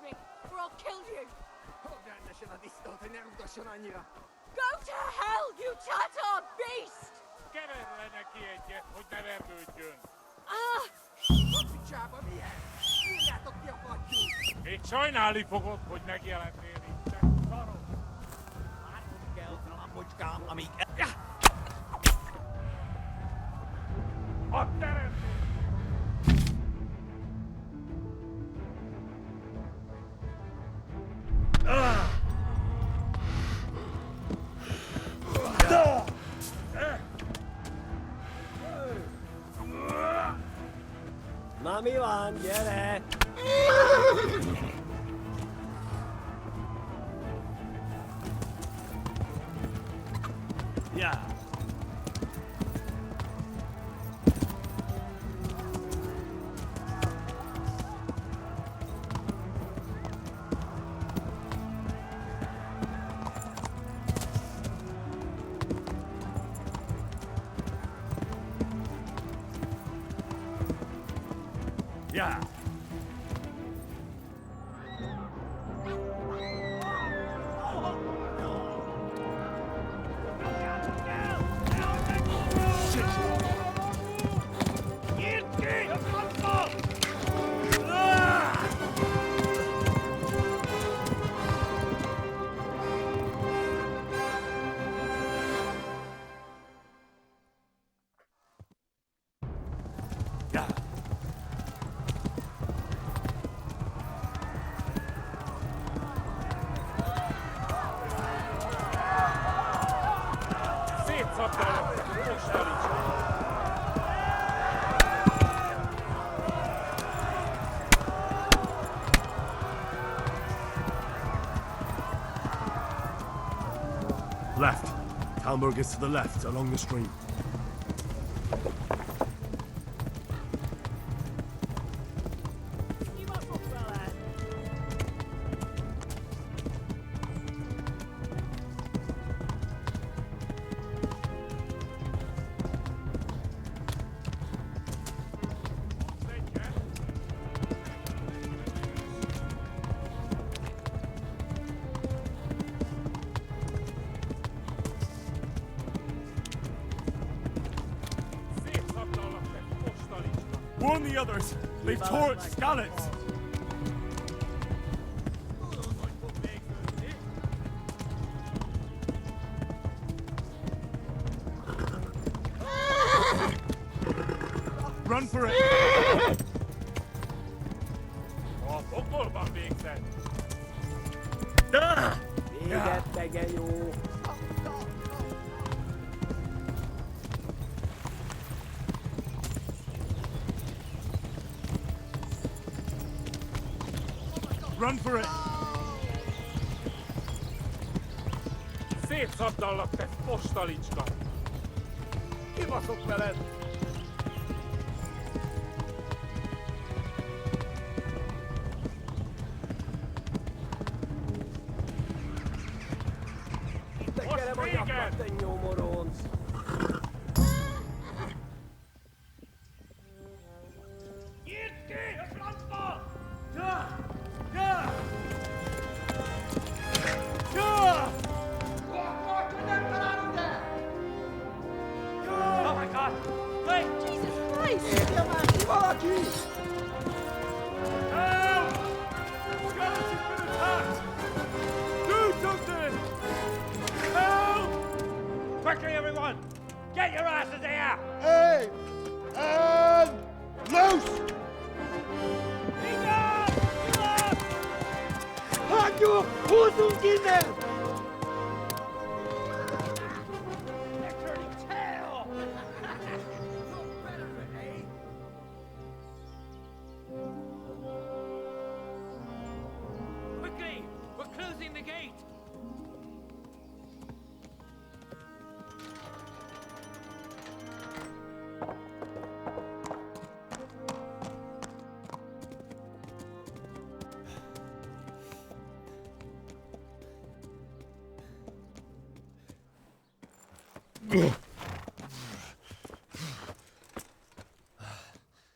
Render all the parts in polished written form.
me, or I'll kill you. Go to hell, you Tatar beast! Itt sajnálni fogod, hogy megjelentél itt, te szarok! Látnod kell, Ramocskám, amíg... A teremtés! Na mi van, gyere! Ja. Ja. Left. Talmberg is to the left, along the stream. Warn the others! They've torched Skalitz! Run for it! A pokolban végzett! Véget tegye jó! Run for it! Szétszabdallak, te postalicska! Kibaszok veled! Tekere magyak, te nyomoronc! Nyitd ki a francba! Oh my god! Wait! Jesus Christ! Érje már ki valaki! Help! Skeleton's been attacked! Do something! Help! Quickly, everyone! Get your asses here! Hey! And loose! Hagyjuk! Húzzunk innen! Quickly! We're closing the gate!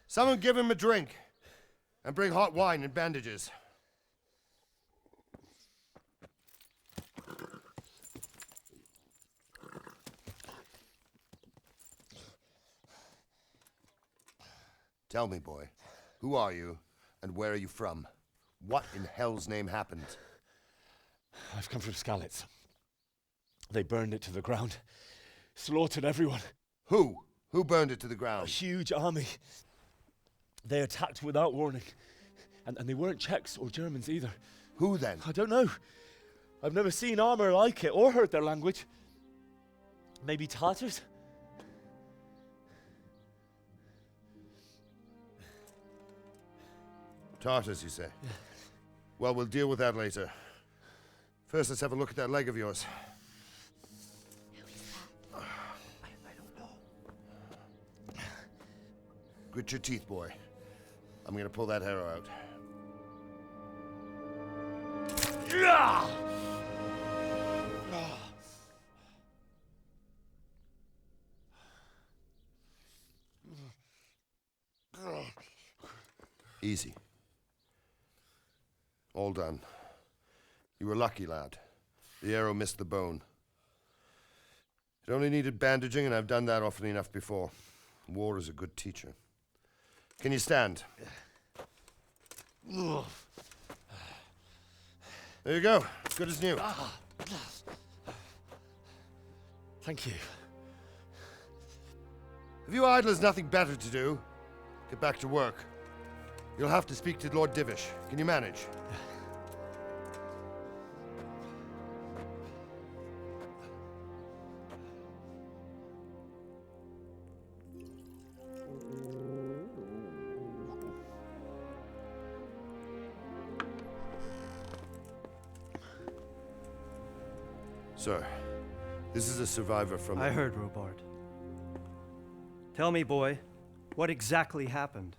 Someone give him a drink. And bring hot wine and bandages. Tell me, boy, who are you, and where are you from? What in hell's name happened? I've come from Skalitz. They burned it to the ground. Slaughtered everyone. Who? Who burned it to the A ground? huge army. They attacked without warning. And they weren't Czechs or Germans either. Who then? I don't know. I've never seen armor like it or heard their language. Maybe Tatars? Tartars, you say? Well, we'll deal with that later. First, let's have a look at that leg of yours. Grit your teeth, boy. I'm gonna pull that arrow out. Easy. All done. You were lucky, lad. The arrow missed the bone. It only needed bandaging, and I've done that often enough before. War is a good teacher. Can you stand? There you go. Good as new. Thank you. Have you idlers nothing better to do? Get back to work. You'll have to speak to Lord Divish. Can you manage? Sir, this is a survivor from... I heard, Robard. Tell me, boy, what exactly happened?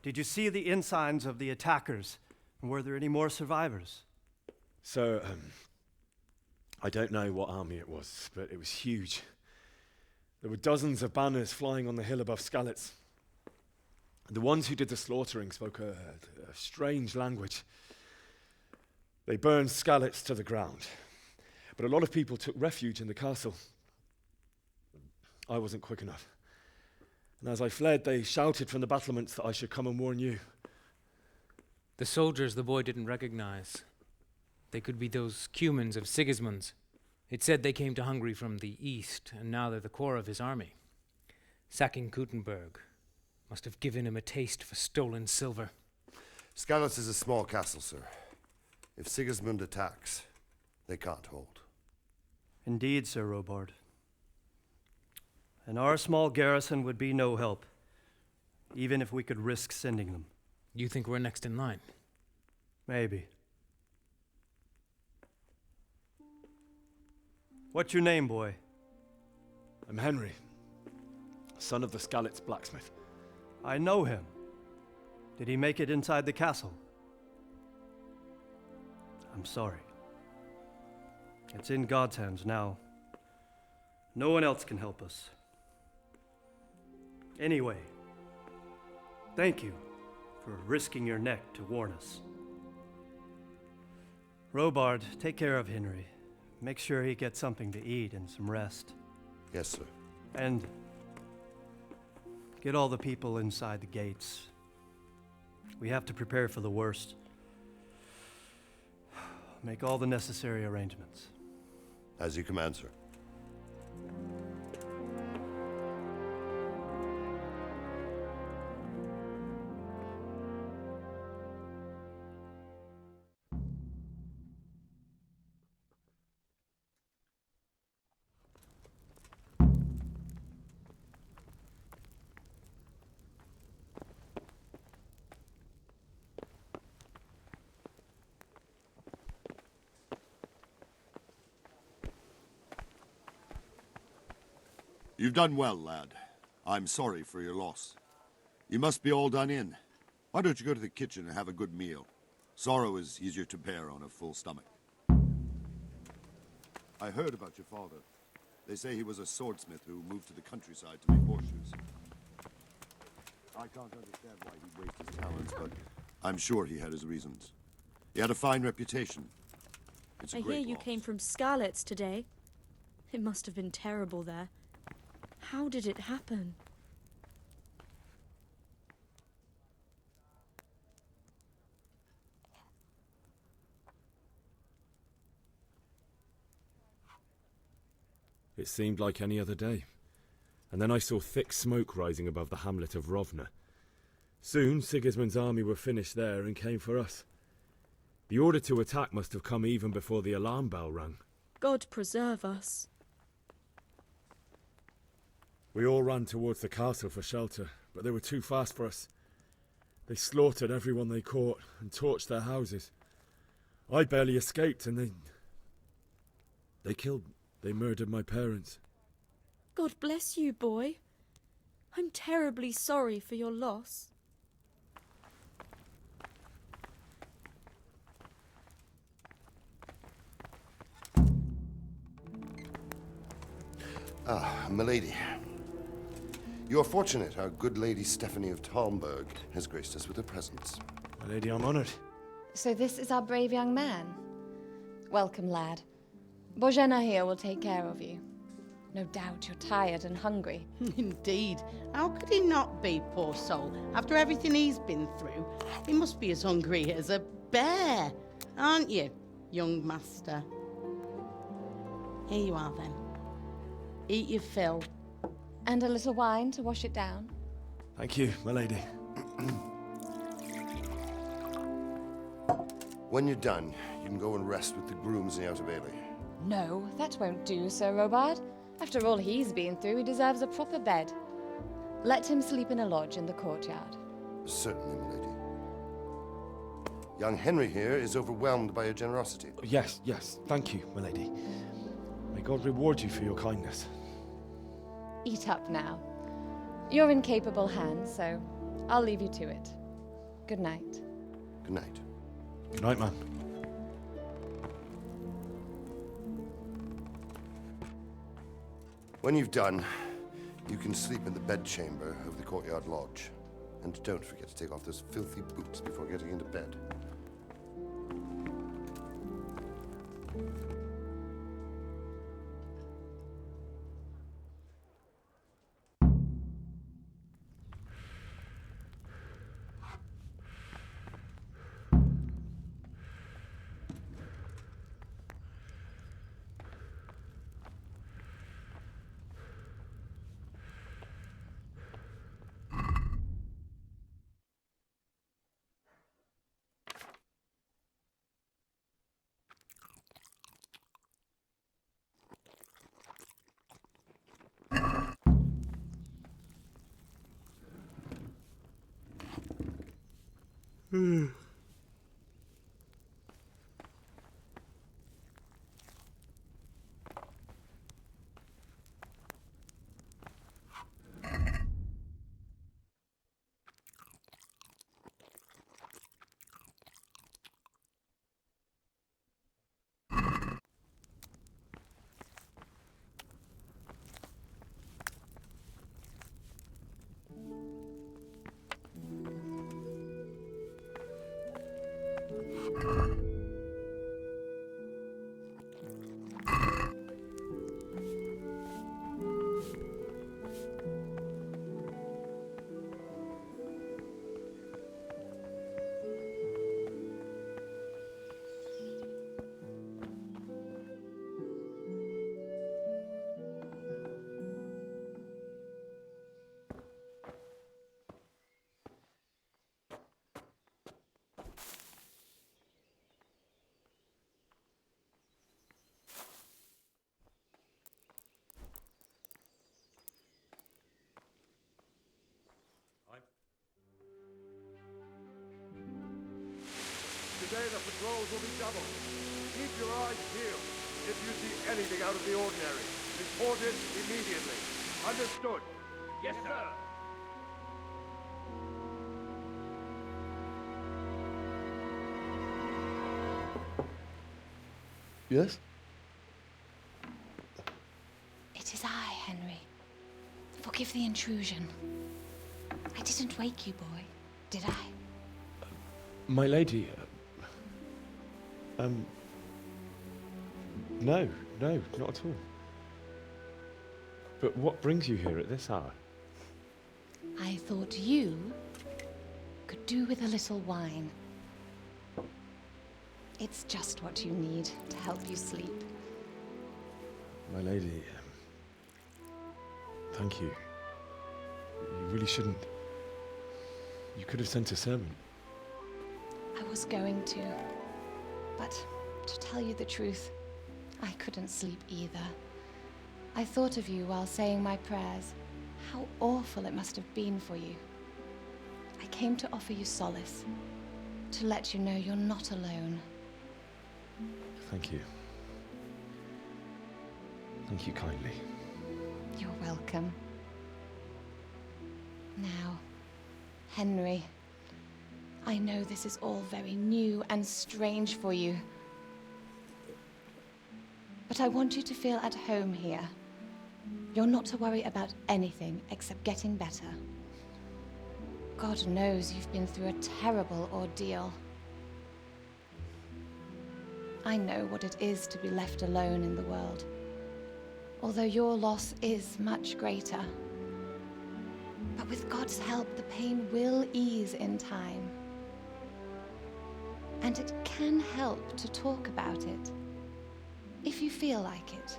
Did you see the ensigns of the attackers? And were there any more survivors? So, I don't know what army it was, but it was huge. There were dozens of banners flying on the hill above Skalitz. The ones who did the slaughtering spoke a strange language. They burned Skalitz to the ground. But a lot of people took refuge in the castle. I wasn't quick enough. And as I fled, they shouted from the battlements that I should come and warn you. The soldiers the boy didn't recognize. They could be those Cumans of Sigismund's. It said they came to Hungary from the east, and now they're the core of his army. Sacking Gutenberg must have given him a taste for stolen silver. Skalitz is a small castle, sir. If Sigismund attacks, they can't hold. Indeed, Sir Robard. And our small garrison would be no help, even if we could risk sending them. You think we're next in line? Maybe. What's your name, boy? I'm Henry, son of the Skalitz blacksmith. I know him. Did he make it inside the castle? I'm sorry. It's in God's hands now. No one else can help us. Anyway, thank you for risking your neck to warn us. Robard, take care of Henry. Make sure he gets something to eat and some rest. Yes, sir. And get all the people inside the gates. We have to prepare for the worst. Make all the necessary arrangements. As you command, sir. You've done well, lad. I'm sorry for your loss. You must be all done in. Why don't you go to the kitchen and have a good meal? Sorrow is easier to bear on a full stomach. I heard about your father. They say he was a swordsmith who moved to the countryside to make horseshoes. I can't understand why he'd waste his talents, but I'm sure he had his reasons. He had a fine reputation. It's a I great hear you loss. came from Skalitz today. It must have been terrible there. How did it happen? It seemed like any other day. And then I saw thick smoke rising above the hamlet of Rovna. Soon Sigismund's army were finished there and came for us. The order to attack must have come even before the alarm bell rang. God preserve us. We all ran towards the castle for shelter, but they were too fast for us. They slaughtered everyone they caught and torched their houses. I barely escaped, and they murdered my parents. God bless you, boy. I'm terribly sorry for your loss. Ah, milady. You are fortunate our good lady Stephanie of Talmberg has graced us with her presence. My lady, I'm honoured. So this is our brave young man. Welcome, lad. Bozhena here will take care of you. No doubt you're tired and hungry. Indeed. How could he not be, poor soul? After everything he's been through, he must be as hungry as a bear, aren't you, young master? Here you are, then. Eat your fill. And a little wine to wash it down. Thank you, my lady. When you're done, you can go and rest with the grooms in the Outer Bailey. No, that won't do, Sir Robard. After all he's been through, he deserves a proper bed. Let him sleep in a lodge in the courtyard. Certainly, milady. Young Henry here is overwhelmed by your generosity. Yes, thank you, my lady. May God reward you for your kindness. Eat up now. You're in capable hands, so I'll leave you to it. Good night. Good night. Good night, man. When you've done, you can sleep in the bedchamber of the courtyard lodge. And don't forget to take off those filthy boots before getting into bed. Today the patrols will be doubled. Keep your eyes peeled. If you see anything out of the ordinary, report it immediately. Understood? Yes, sir. Yes? It is I, Henry. Forgive the intrusion. I didn't wake you, boy, did I? My lady, no, not at all. But what brings you here at this hour? I thought you could do with a little wine. It's just what you need to help you sleep. My lady, Thank you. You really shouldn't. You could have sent a servant. I was going to. But to tell you the truth, I couldn't sleep either. I thought of you while saying my prayers. How awful it must have been for you. I came to offer you solace, to let you know you're not alone. Thank you. Thank you kindly. You're welcome. Now, Henry, I know this is all very new and strange for you. But I want you to feel at home here. You're not to worry about anything except getting better. God knows you've been through a terrible ordeal. I know what it is to be left alone in the world, although your loss is much greater. But with God's help, the pain will ease in time. And it can help to talk about it, if you feel like it.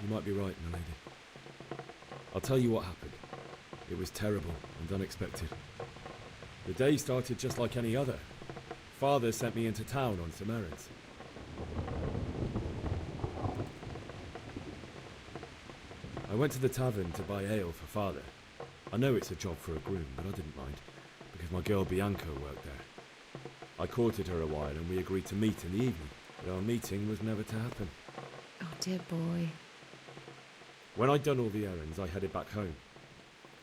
You might be right, my lady. I'll tell you what happened. It was terrible and unexpected. The day started just like any other. Father sent me into town on some errands. I went to the tavern to buy ale for Father. I know it's a job for a groom, but I didn't mind, because my girl Bianca worked there. I courted her a while and we agreed to meet in the evening, but our meeting was never to happen. Oh, dear boy. When I'd done all the errands, I headed back home.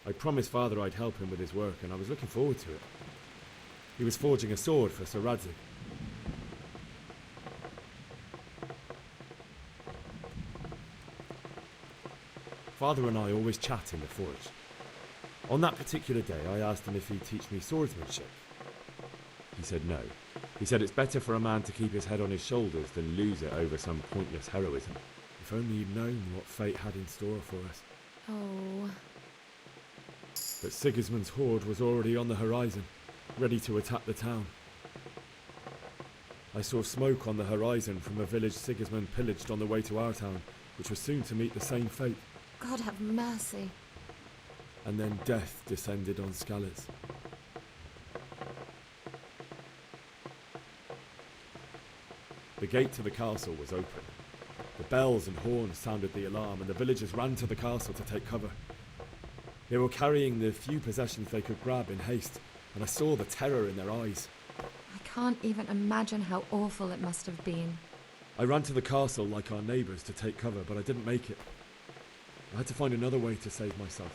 I promised Father I'd help him with his work, and I was looking forward to it. He was forging a sword for Sir Radzig. Father and I always chat in the forge. On that particular day, I asked him if he'd teach me swordsmanship. He said no. He said it's better for a man to keep his head on his shoulders than lose it over some pointless heroism. If only he'd known what fate had in store for us. Oh. But Sigismund's horde was already on the horizon, ready to attack the town. I saw smoke on the horizon from a village Sigismund pillaged on the way to our town, which was soon to meet the same fate. God have mercy. And then death descended on Skalitz. The gate to the castle was open. The bells and horns sounded the alarm, and the villagers ran to the castle to take cover. They were carrying the few possessions they could grab in haste, and I saw the terror in their eyes. I can't even imagine how awful it must have been. I ran to the castle like our neighbours to take cover, but I didn't make it. I had to find another way to save myself.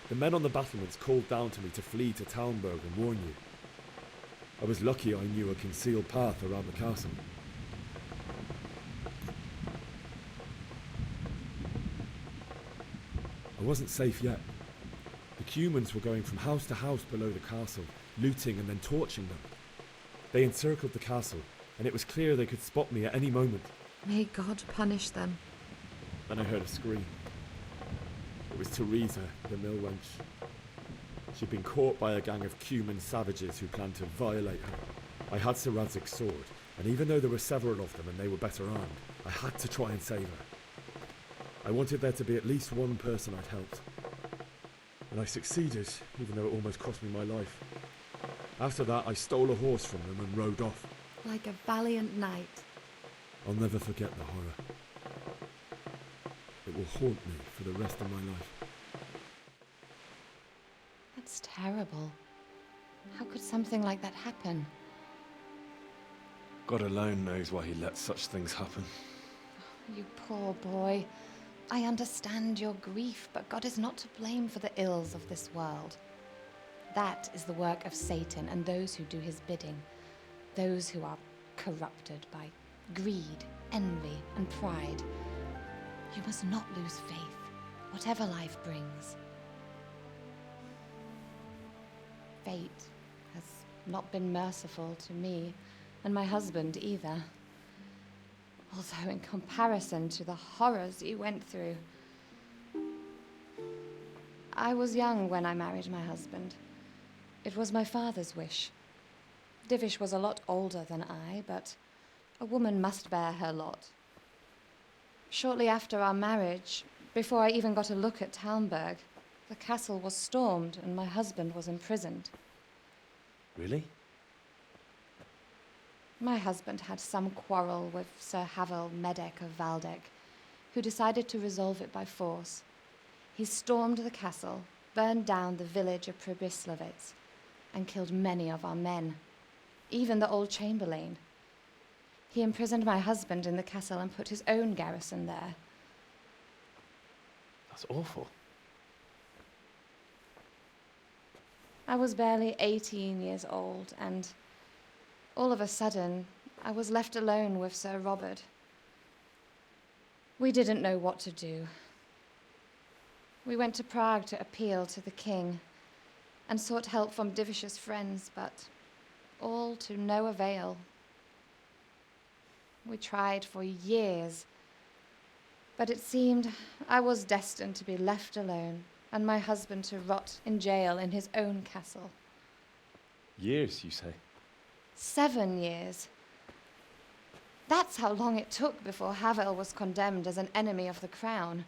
The men on the battlements called down to me to flee to Talmberg and warn you. I was lucky I knew a concealed path around the castle. I wasn't safe yet. The Cumans were going from house to house below the castle, looting and then torching them. They encircled the castle, and it was clear they could spot me at any moment. May God punish them. Then I heard a scream. It was Teresa, the mill wench. She'd been caught by a gang of Cuman savages who planned to violate her. I had Sir Radzig's sword, and even though there were several of them and they were better armed, I had to try and save her. I wanted there to be at least one person I'd helped. And I succeeded, even though it almost cost me my life. After that, I stole a horse from them and rode off. Like a valiant knight. I'll never forget the horror. It will haunt me for the rest of my life. That's terrible. How could something like that happen? God alone knows why he lets such things happen. You poor boy. I understand your grief, but God is not to blame for the ills of this world. That is the work of Satan and those who do his bidding. Those who are corrupted by greed, envy, and pride. You must not lose faith, whatever life brings. Fate has not been merciful to me, and my husband either. Although in comparison to the horrors you went through. I was young when I married my husband. It was my father's wish. Divish was a lot older than I, but a woman must bear her lot. Shortly after our marriage, before I even got a look at Talmberg, the castle was stormed and my husband was imprisoned. Really? My husband had some quarrel with Sir Havel Medek of Valdek, who decided to resolve it by force. He stormed the castle, burned down the village of Pribyslavitz, and killed many of our men, even the old chamberlain. He imprisoned my husband in the castle and put his own garrison there. That's awful. I was barely 18 years old, and all of a sudden, I was left alone with Sir Robert. We didn't know what to do. We went to Prague to appeal to the king and sought help from Divish's friends, but all to no avail. We tried for years, but it seemed I was destined to be left alone and my husband to rot in jail in his own castle. Years, you say? 7 years. That's how long it took before Havel was condemned as an enemy of the crown.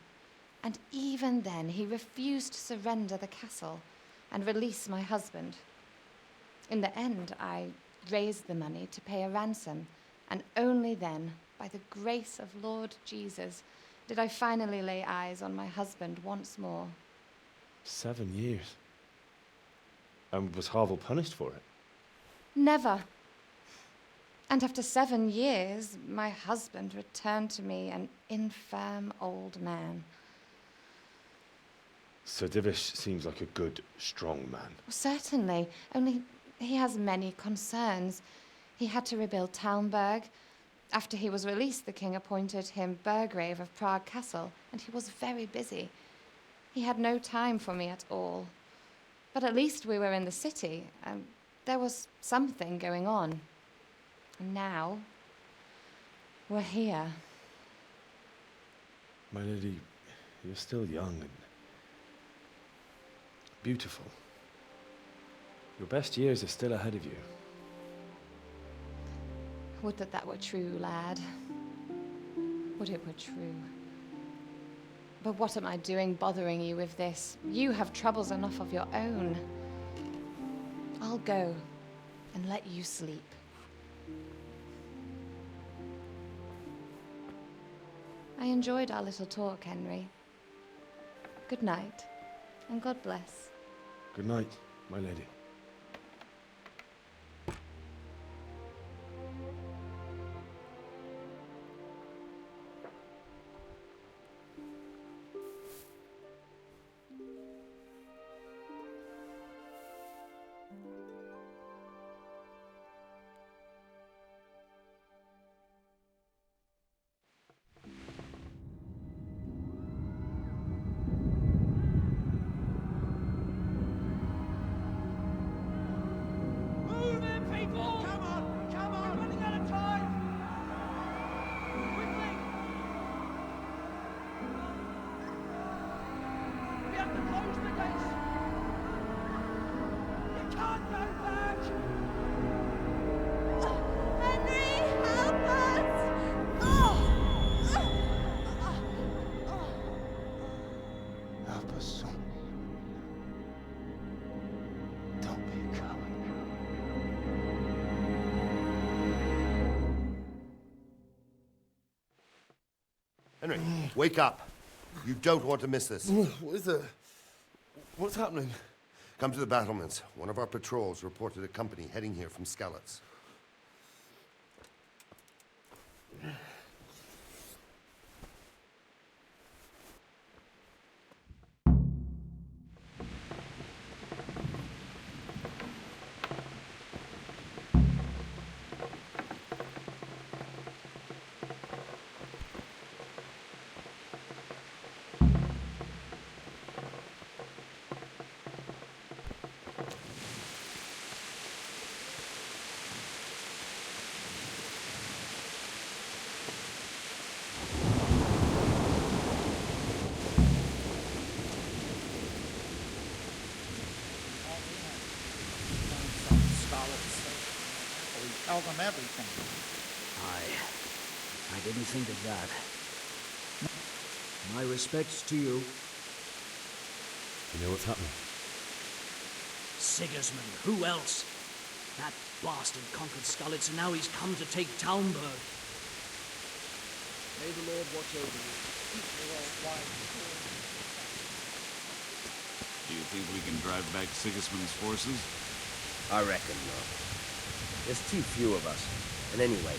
And even then, he refused to surrender the castle and release my husband. In the end, I raised the money to pay a ransom, and only then, by the grace of Lord Jesus, did I finally lay eyes on my husband once more. 7 years. And was Havel punished for it? Never. And after 7 years, my husband returned to me an infirm old man. Sir Divish seems like a good, strong man. Certainly, only he has many concerns. He had to rebuild Talmberg. After he was released, the king appointed him Burgrave of Prague Castle, and he was very busy. He had no time for me at all. But at least we were in the city, and there was something going on. And now, we're here. My lady, you're still young and beautiful. Your best years are still ahead of you. Would that that were true, lad. Would it were true. But what am I doing bothering you with this? You have troubles enough of your own. I'll go and let you sleep. I enjoyed our little talk, Henry. Good night, and God bless. Good night, my lady. Move in, people! Come on! Come on! Running out of time! Quickly! We have to close the gates! You can't go back! Henry, help us! Help us, son. Don't be a coward. Henry, wake up. You don't want to miss this. What is it? What's happening? Come to the battlements. One of our patrols reported a company heading here from Skalitz. Scarlet's sake. We tell them everything. I didn't think of that. My respects to you. You know what's happening? Sigismund, who else? That bastard conquered Skalitz, and now he's come to take Talmberg. May the Lord watch over you. Do you think we can drive back Sigismund's forces? I reckon not. There's too few of us. And anyway,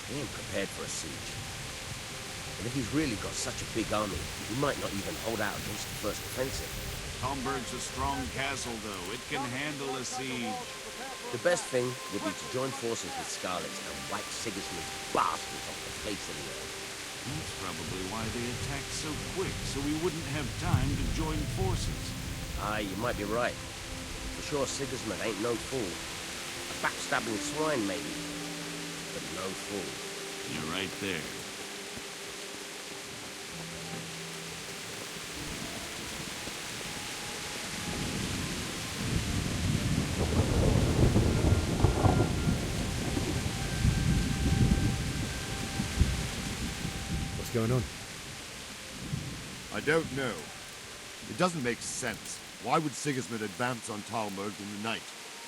we ain't prepared for a siege. And if he's really got such a big army, he might not even hold out against the first offensive. Talmberg's a strong castle, though. It can handle a siege. The best thing would be to join forces with Skalitz and wipe Sigismund's bastards off the face of the earth. That's probably why they attacked so quick, so we wouldn't have time to join forces. Aye, you might be right. For sure, Sigismund ain't no fool. A backstabbing swine, maybe. But no fool. You're right there. What's going on? I don't know. It doesn't make sense. Why would Sigismund advance on Talmberg in the night?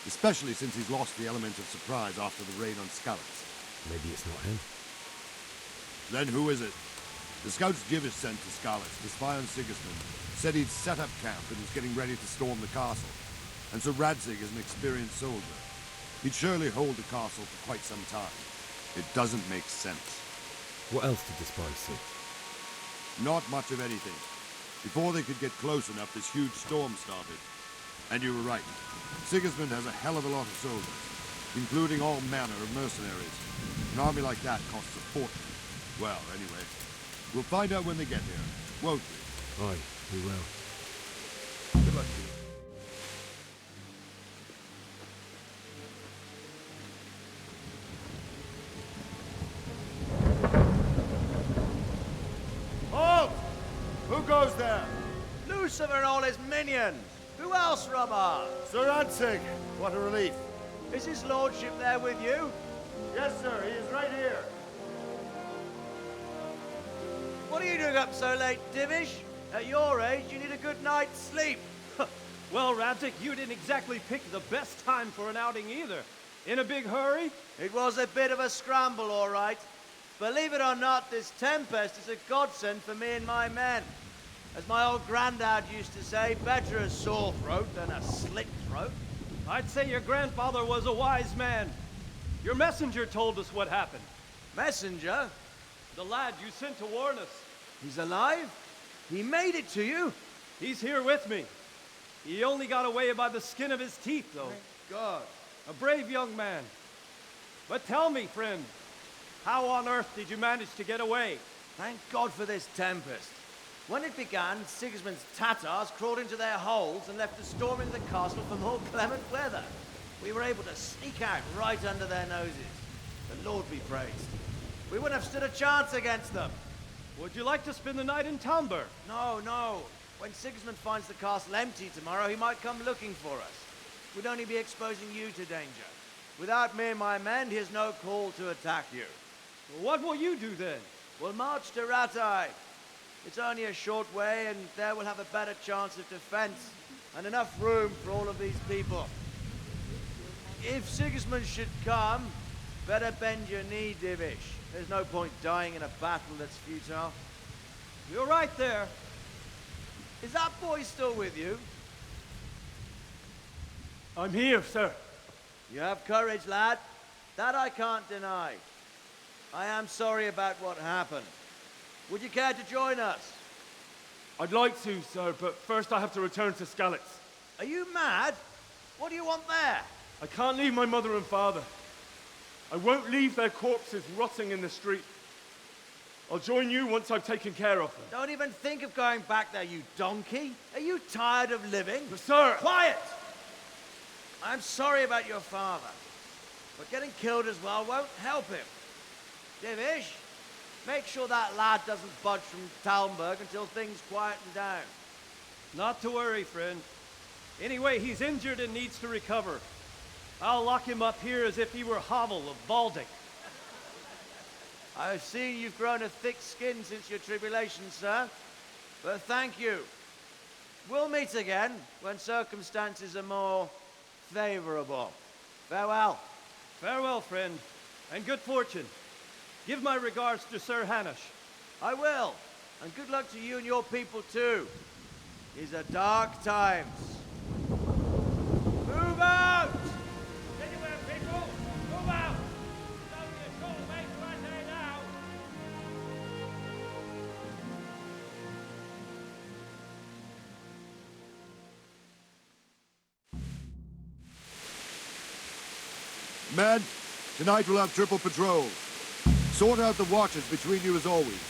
Especially since he's lost the element of surprise after the raid on Skalitz. Maybe it's not him. Then who is it? The scouts Jivish sent to Skalitz to spy on Sigismund said he'd set up camp and was getting ready to storm the castle. And so Radzig is an experienced soldier. He'd surely hold the castle for quite some time. It doesn't make sense. What else did the spies see? Not much of anything. Before they could get close enough, this huge storm started. And you were right. Sigismund has a hell of a lot of soldiers, including all manner of mercenaries. An army like that costs a fortune. Well, anyway, we'll find out when they get here, won't we? Aye, we will. Good luck to you. Halt! Who goes there? Lucifer and all his minions. Who else, Robber? Sir Radzig. What a relief. Is his lordship there with you? Yes, sir. He is right here. What are you doing up so late, Divish? At your age, you need a good night's sleep. Well, Radzig, you didn't exactly pick the best time for an outing either. In a big hurry? It was a bit of a scramble, all right. Believe it or not, this tempest is a godsend for me and my men. As my old granddad used to say, better a sore throat than a slit throat. I'd say your grandfather was a wise man. Your messenger told us what happened. Messenger? The lad you sent to warn us. He's alive? He made it to you? He's here with me. He only got away by the skin of his teeth, though. Thank God. A brave young man. But tell me, friend, how on earth did you manage to get away? Thank God for this tempest. When it began, Sigismund's Tatars crawled into their holes and left us storming the castle for more clement weather. We were able to sneak out right under their noses. The Lord be praised. We wouldn't have stood a chance against them. Would you like to spend the night in Talmberg? No, no. When Sigismund finds the castle empty tomorrow, he might come looking for us. We'd only be exposing you to danger. Without me and my men, he has no call to attack you. What will you do then? We'll march to Ratai. It's only a short way, and there we'll have a better chance of defense and enough room for all of these people. If Sigismund should come, better bend your knee, Divish. There's no point dying in a battle that's futile. You're right there. Is that boy still with you? I'm here, sir. You have courage, lad. That I can't deny. I am sorry about what happened. Would you care to join us? I'd like to, sir, but first I have to return to Skalitz. Are you mad? What do you want there? I can't leave my mother and father. I won't leave their corpses rotting in the street. I'll join you once I've taken care of them. Don't even think of going back there, you donkey. Are you tired of living? But sir! Quiet! I'm sorry about your father, but getting killed as well won't help him. Divish, make sure that lad doesn't budge from Talmberg until things quieten down. Not to worry, friend. Anyway, he's injured and needs to recover. I'll lock him up here as if he were Havel of Baldic. I've seen you've grown a thick skin since your tribulation, sir. But thank you. We'll meet again when circumstances are more favorable. Farewell. Farewell, friend, and good fortune. Give my regards to Sir Hanush. I will. And good luck to you and your people, too. These are dark times. Move out! Anywhere, people! Move out! It's only a short way to our day now. Men, tonight we'll have triple patrols. Sort out the watches between you as always.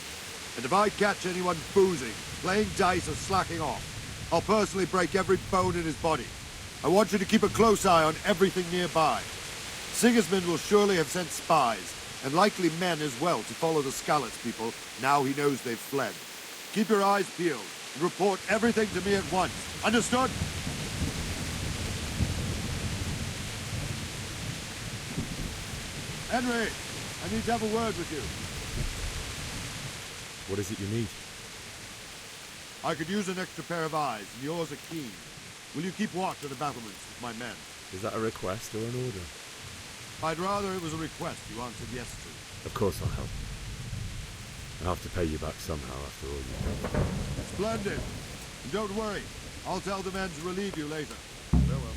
And if I catch anyone boozing, playing dice or slacking off, I'll personally break every bone in his body. I want you to keep a close eye on everything nearby. Sigismund will surely have sent spies, and likely men as well, to follow the Skalitz people now he knows they've fled. Keep your eyes peeled, and report everything to me at once. Understood? Henry, I need to have a word with you. What is it you need? I could use an extra pair of eyes, and yours are keen. Will you keep watch at the battlements with my men? Is that a request or an order? I'd rather it was a request you answered yes to. Of course I'll help. I'll have to pay you back somehow after all you've done. Splendid. And don't worry, I'll tell the men to relieve you later. Farewell.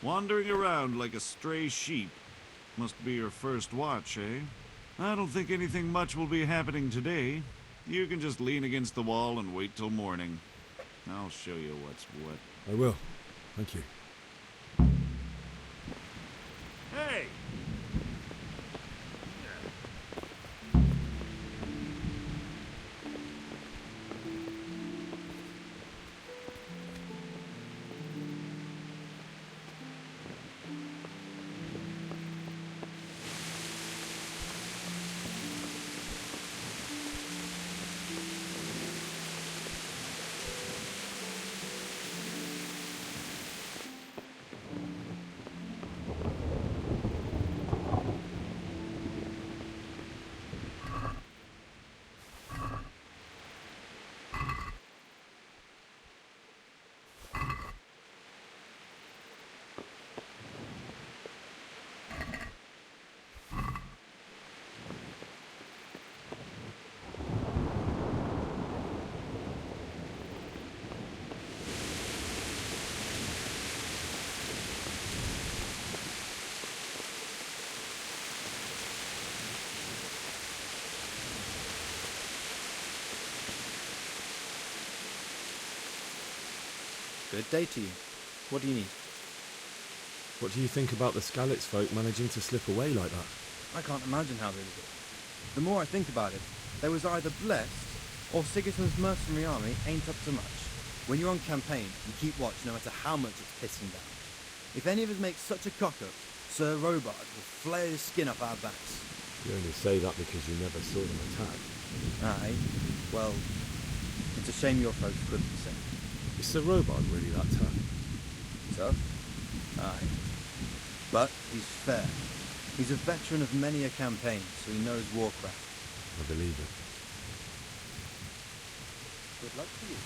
Wandering around like a stray sheep. Must be your first watch, eh? I don't think anything much will be happening today. You can just lean against the wall and wait till morning. I'll show you what's what. I will. Thank you. Hey! Good day to you. What do you need? What do you think about the Skalitz folk managing to slip away like that? I can't imagine how they did it. The more I think about it, they was either blessed, or Sigismund's mercenary army ain't up to much. When you're on campaign, you keep watch no matter how much it's pissing down. If any of us make such a cock-up, Sir Robard will flare his skin up our backs. You only say that because you never saw them attack. Aye. Well, it's a shame your folks couldn't say. Is Sir Robard really that tough? Tough? Aye. But he's fair. He's a veteran of many a campaign, so he knows warcraft. I believe it. Good luck to you.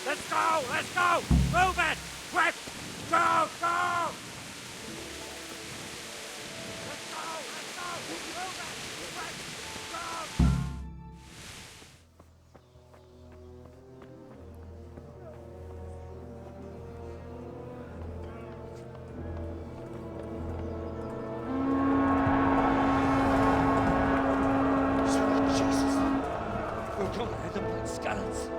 Let's go! Let's go! Move it! Quick! Go! Go! Let's go! Let's go! Move it! Quick! Go! Go! Sweet Jesus. We're coming at them like skeletons.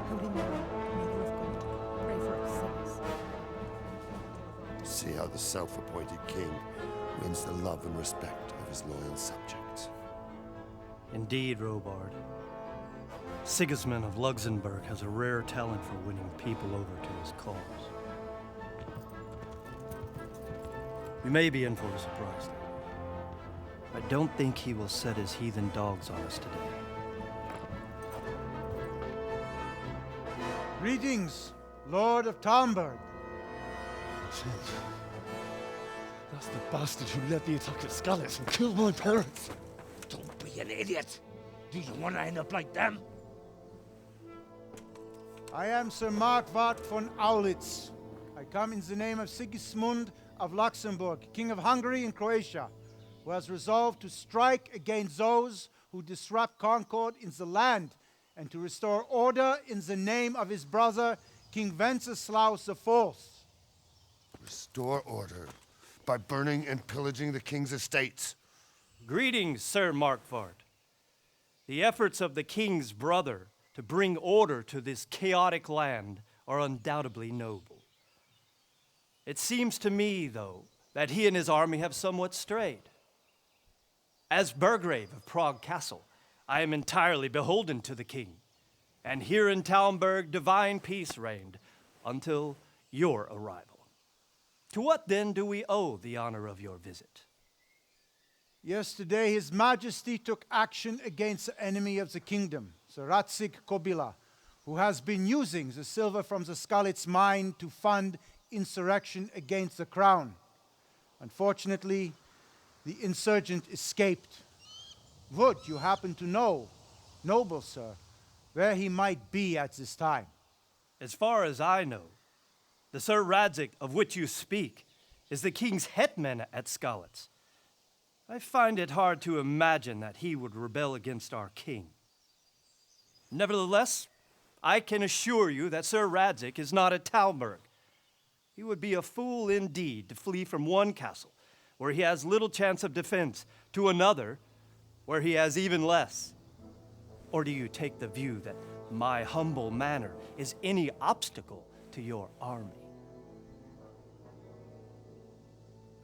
Holy Mary, Mother of God, pray for us sinners. See how the self-appointed king wins the love and respect of his loyal subjects. Indeed, Robard. Sigismund of Luxembourg has a rare talent for winning people over to his cause. We may be in for a surprise, though. I don't think he will set his heathen dogs on us today. Greetings, Lord of Talmberg. That's the bastard who led the attack at Scarlet and killed my parents. Don't be an idiot. Do you want to end up like them? I am Sir Markwart von Aulitz. I come in the name of Sigismund of Luxembourg, King of Hungary and Croatia, who has resolved to strike against those who disrupt concord in the land and to restore order in the name of his brother, King Wenceslaus IV. Restore order by burning and pillaging the king's estates. Greetings, Sir Markwart. The efforts of the king's brother to bring order to this chaotic land are undoubtedly noble. It seems to me, though, that he and his army have somewhat strayed. As Burgrave of Prague Castle, I am entirely beholden to the king, and here in Talmberg divine peace reigned until your arrival. To what then do we owe the honor of your visit? Yesterday, His Majesty took action against the enemy of the kingdom, the Radzig Kobila, who has been using the silver from the Skalitz mine to fund insurrection against the crown. Unfortunately, the insurgent escaped. Would you happen to know, noble sir, where he might be at this time? As far as I know, the Sir Radzig of which you speak is the king's hetman at Skalitz. I find it hard to imagine that he would rebel against our king. Nevertheless, I can assure you that Sir Radzig is not at Talmberg. He would be a fool indeed to flee from one castle where he has little chance of defense to another where he has even less. Or do you take the view that my humble manner is any obstacle to your army?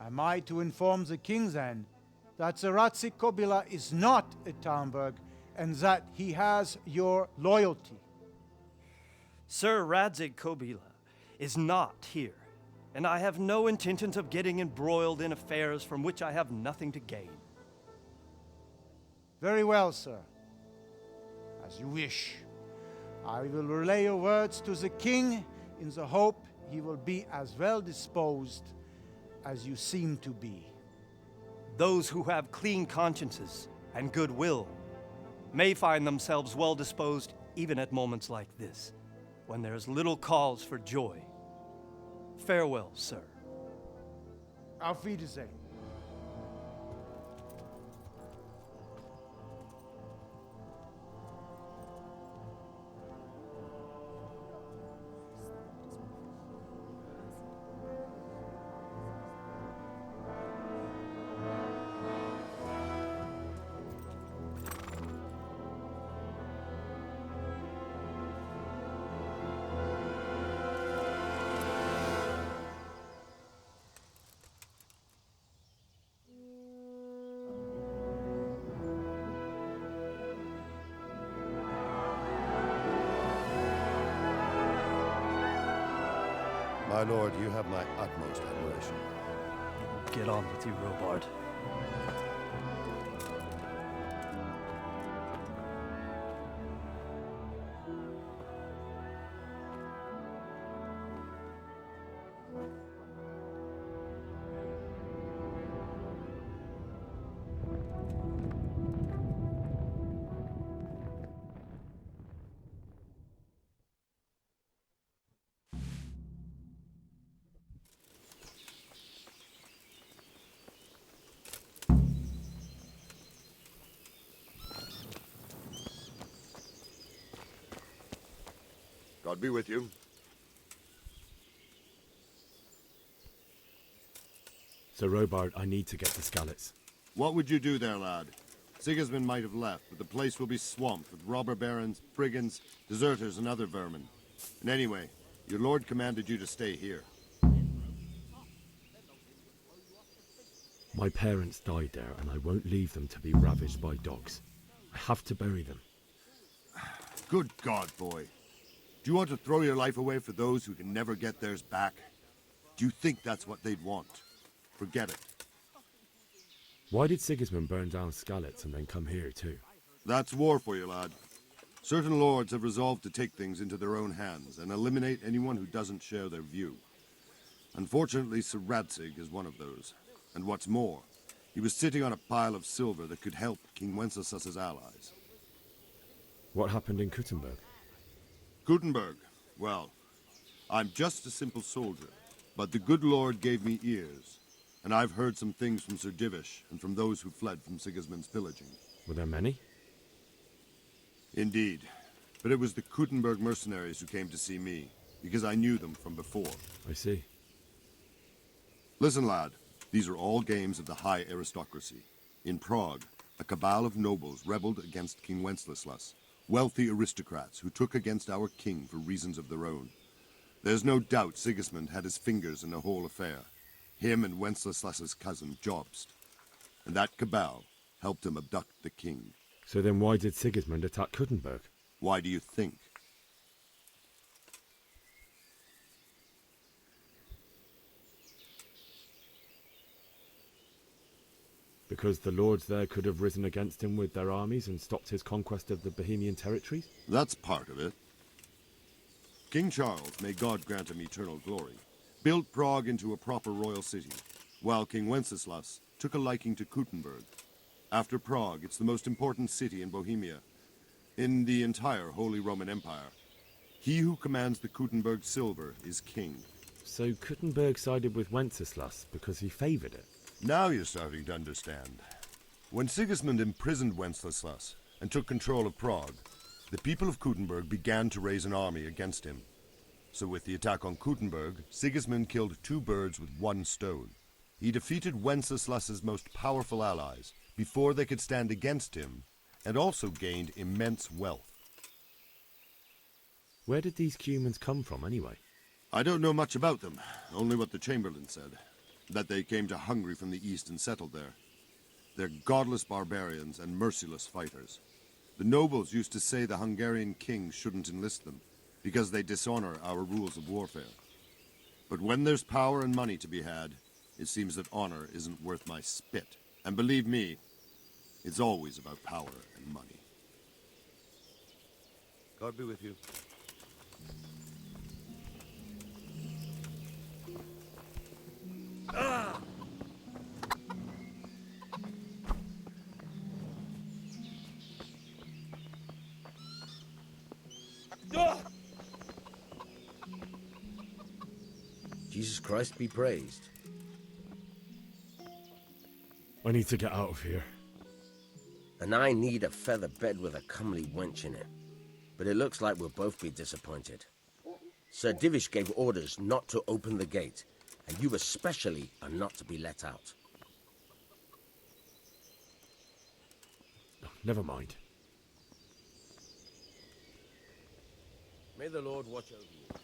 Am I to inform the king then that Sir Ratzik Kobila is not at Talmberg and that he has your loyalty? Sir Radzik Kobila is not here, and I have no intentions of getting embroiled in affairs from which I have nothing to gain. Very well, sir. As you wish. I will relay your words to the king in the hope he will be as well disposed as you seem to be. Those who have clean consciences and goodwill may find themselves well disposed even at moments like this, when there is little cause for joy. Farewell, sir. Auf Wiedersehen. My lord, you have my utmost admiration. Get on with you, Robard. God be with you. Sir Robard, I need to get to Skalitz. What would you do there, lad? Sigismund might have left, but the place will be swamped with robber barons, brigands, deserters, and other vermin. And anyway, your lord commanded you to stay here. My parents died there, and I won't leave them to be ravaged by dogs. I have to bury them. Good God, boy. Do you want to throw your life away for those who can never get theirs back? Do you think that's what they'd want? Forget it. Why did Sigismund burn down Skalitz and then come here too? That's war for you, lad. Certain lords have resolved to take things into their own hands and eliminate anyone who doesn't share their view. Unfortunately, Sir Radzig is one of those. And what's more, he was sitting on a pile of silver that could help King Wenceslas's allies. What happened in Kuttenberg? Gutenberg. Well, I'm just a simple soldier, but the good Lord gave me ears, and I've heard some things from Sir Divish and from those who fled from Sigismund's pillaging. Were there many? Indeed, but it was the Kuttenberg mercenaries who came to see me, because I knew them from before. I see. Listen, lad, these are all games of the high aristocracy. In Prague, a cabal of nobles rebelled against King Wenceslas, wealthy aristocrats who took against our king for reasons of their own. There's no doubt Sigismund had his fingers in the whole affair. Him and Wenceslas's cousin, Jobst. And that cabal helped him abduct the king. So then why did Sigismund attack Kuttenberg? Why do you think? Because the lords there could have risen against him with their armies and stopped his conquest of the Bohemian territories? That's part of it. King Charles, may God grant him eternal glory, built Prague into a proper royal city, while King Wenceslas took a liking to Kuttenberg. After Prague, it's the most important city in Bohemia, in the entire Holy Roman Empire. He who commands the Kuttenberg silver is king. So Kuttenberg sided with Wenceslas because he favoured it? Now you're starting to understand. When Sigismund imprisoned Wenceslas and took control of Prague, the people of Kuttenberg began to raise an army against him. So with the attack on Kuttenberg, Sigismund killed 2 birds with 1 stone. He defeated Wenceslas's most powerful allies before they could stand against him, and also gained immense wealth. Where did these Cumans come from anyway? I don't know much about them, only what the Chamberlain said. that they came to Hungary from the east and settled there. They're godless barbarians and merciless fighters. The nobles used to say the Hungarian king shouldn't enlist them, because they dishonor our rules of warfare. But when there's power and money to be had, it seems that honor isn't worth my spit. And believe me, it's always about power and money. God be with you. Ah! Jesus Christ be praised. I need to get out of here. And I need a feather bed with a comely wench in it. But it looks like we'll both be disappointed. Sir Divish gave orders not to open the gate, and you especially are not to be let out. Never mind. May the Lord watch over you.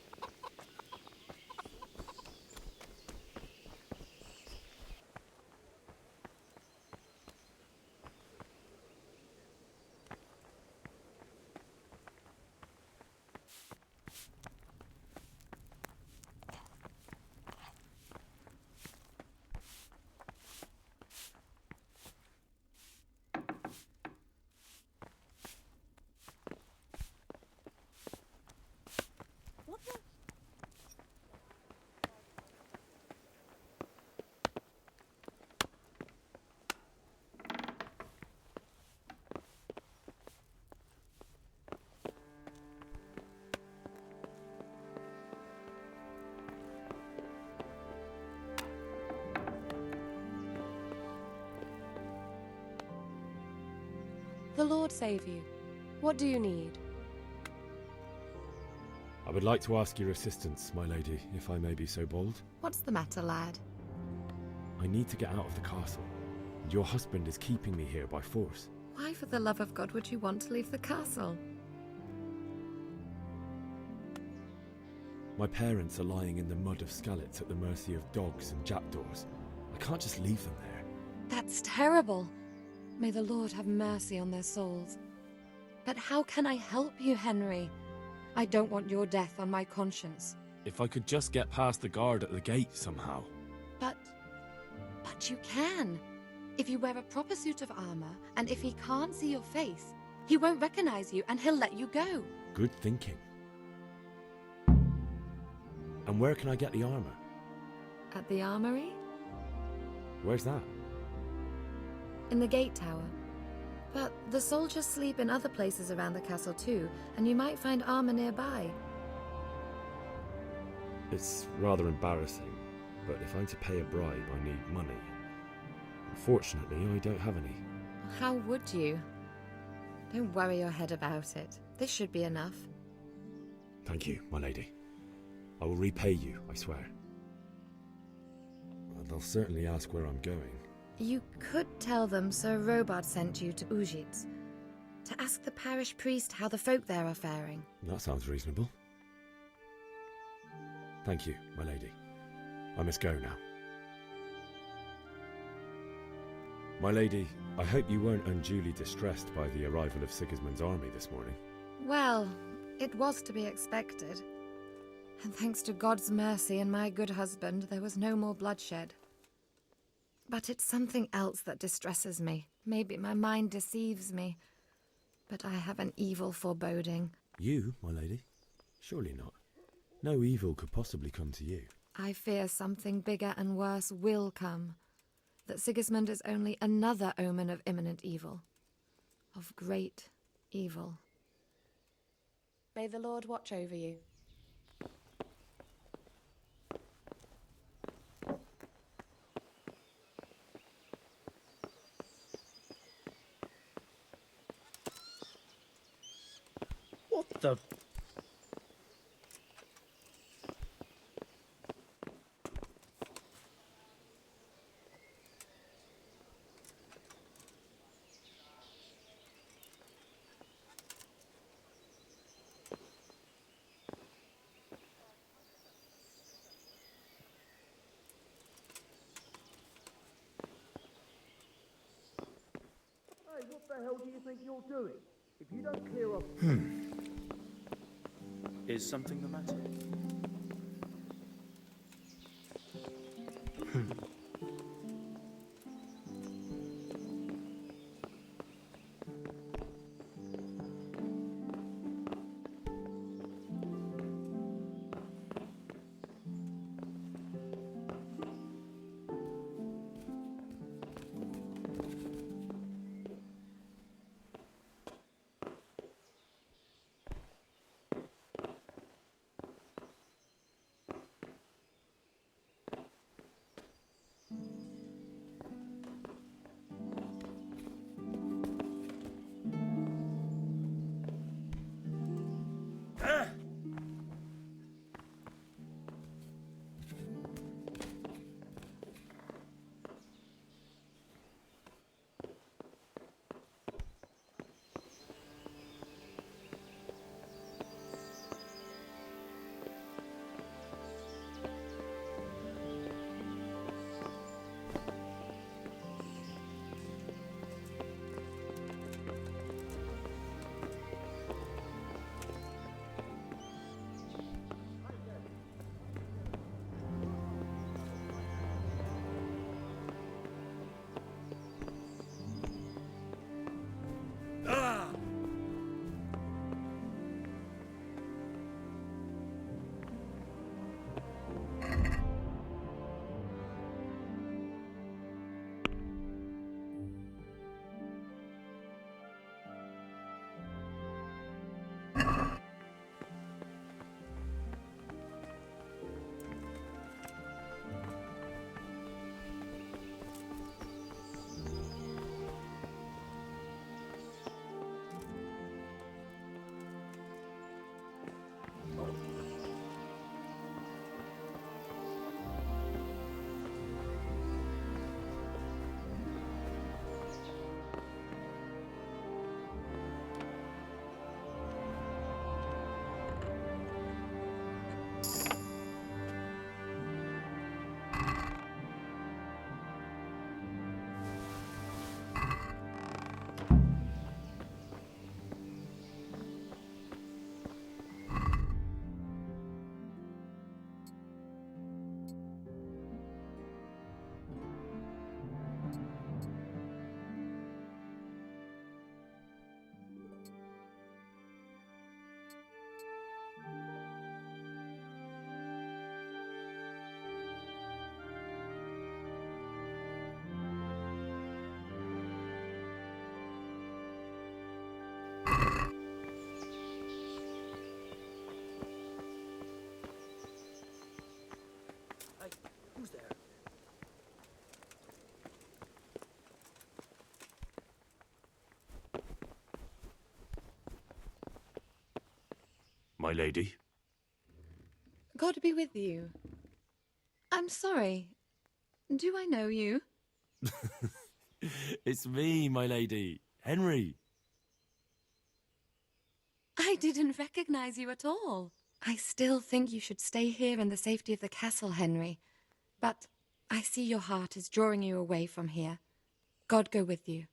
The Lord save you. What do you need? I would like to ask your assistance, my lady, if I may be so bold. What's the matter, lad? I need to get out of the castle, and your husband is keeping me here by force. Why, for the love of God, would you want to leave the castle? My parents are lying in the mud of Skalitz at the mercy of dogs and jackdaws. I can't just leave them there. That's terrible. May the Lord have mercy on their souls. But how can I help you, Henry? I don't want your death on my conscience. If I could just get past the guard at the gate somehow. But you can. If you wear a proper suit of armor, and if he can't see your face, he won't recognize you and he'll let you go. Good thinking. And where can I get the armor? At the armory? Where's that? In the gate tower. But the soldiers sleep in other places around the castle too, and you might find armor nearby. It's rather embarrassing, but if I'm to pay a bribe, I need money. Unfortunately, I don't have any. How would you? Don't worry your head about it. This should be enough. Thank you, my lady. I will repay you, I swear. They'll certainly ask where I'm going. You could tell them Sir Robard sent you to Ujits, to ask the parish priest how the folk there are faring. That sounds reasonable. Thank you, my lady. I must go now. My lady, I hope you weren't unduly distressed by the arrival of Sigismund's army this morning. Well, it was to be expected. And thanks to God's mercy and my good husband, there was no more bloodshed. But it's something else that distresses me. Maybe my mind deceives me. But I have an evil foreboding. You, my lady? Surely not. No evil could possibly come to you. I fear something bigger and worse will come. That Sigismund is only another omen of imminent evil. Of great evil. May the Lord watch over you. What the... the hell do you think you're doing? If you don't clear off... Is something the matter? Who's there? My lady? God be with you. I'm sorry. Do I know you? It's me, my lady. Henry. I didn't recognize you at all. I still think you should stay here in the safety of the castle, Henry. But I see your heart is drawing you away from here. God go with you.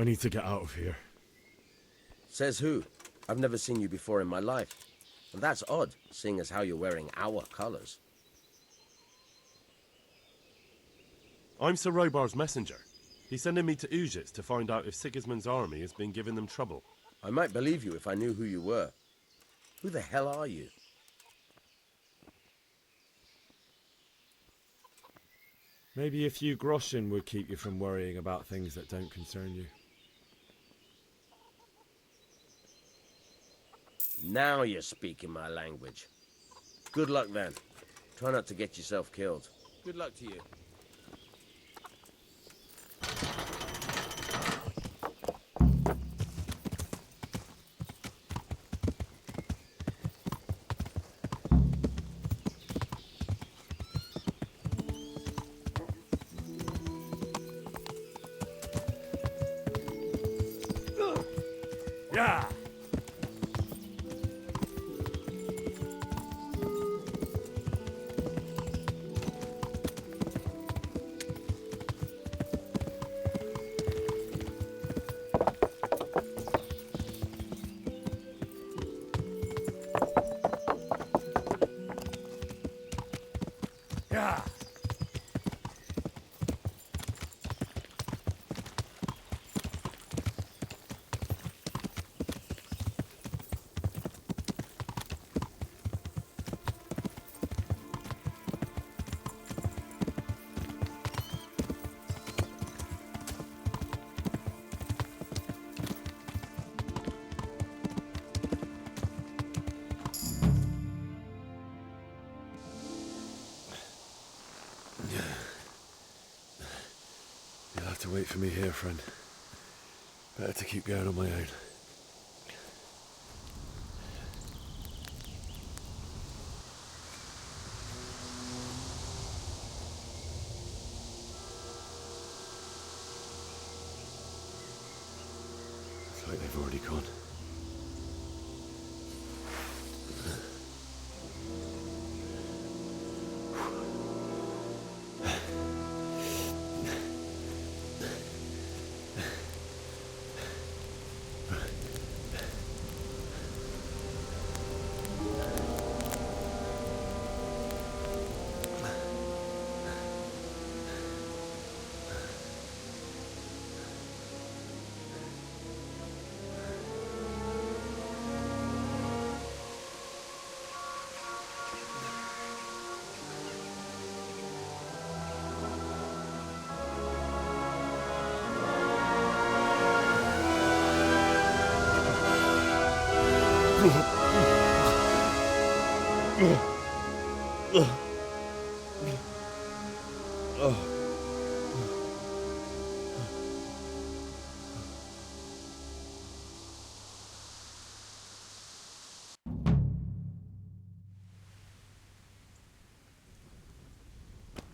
I need to get out of here. Says who? I've never seen you before in my life. And that's odd, seeing as how you're wearing our colors. I'm Sir Robar's messenger. He's sending me to Ujits to find out if Sigismund's army has been giving them trouble. I might believe you if I knew who you were. Who the hell are you? Maybe a few groschen would keep you from worrying about things that don't concern you. Now you're speaking my language. Good luck then. Try not to get yourself killed. Good luck to you. Yeah. Yeah. You'll have to wait for me here, friend. Better to keep going on my own. It's like they've already gone.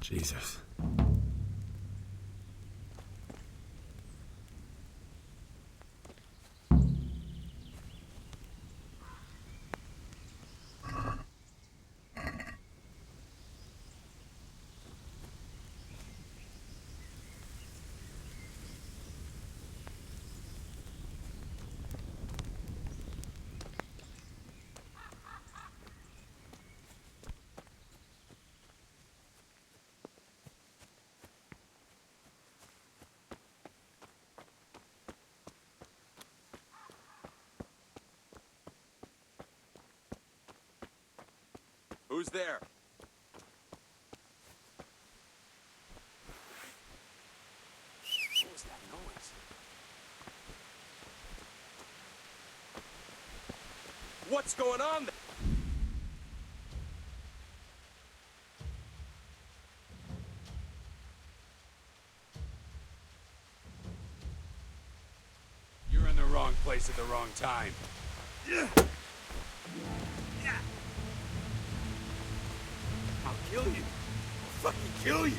Jesus. Who's there? What was that noise? What's going on there? You're in the wrong place at the wrong time. I'll kill you. I'll fucking kill you.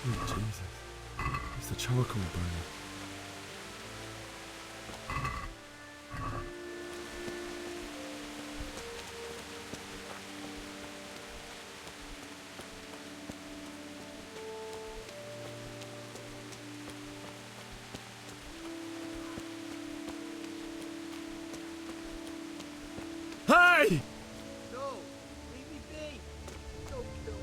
Sweet Jesus. It's the charcoal burner. Hey! No! Leave me be! Don't kill me.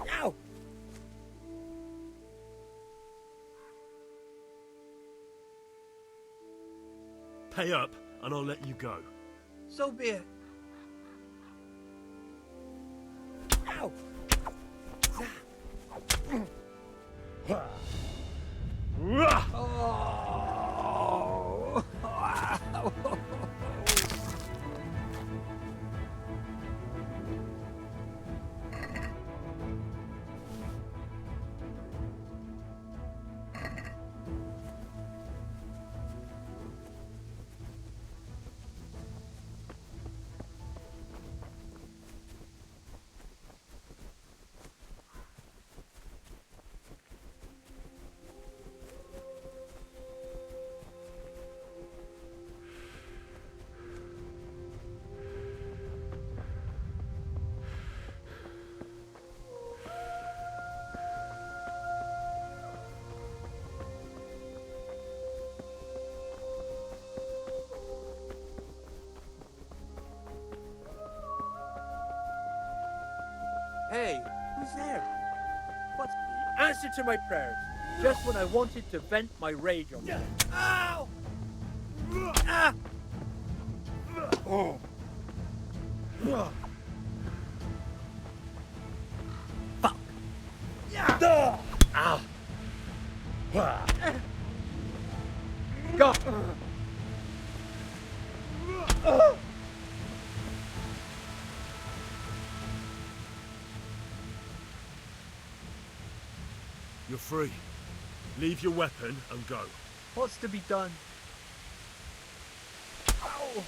Ow! Pay up, and I'll let you go. So be it. Ow! Hey, who's there? What's the answer to my prayers? Just when I wanted to vent my rage on you. Ow! Ah! Oh. Fuck! Yeah! Ow! Go! You're free. Leave your weapon and go. What's to be done? Ow!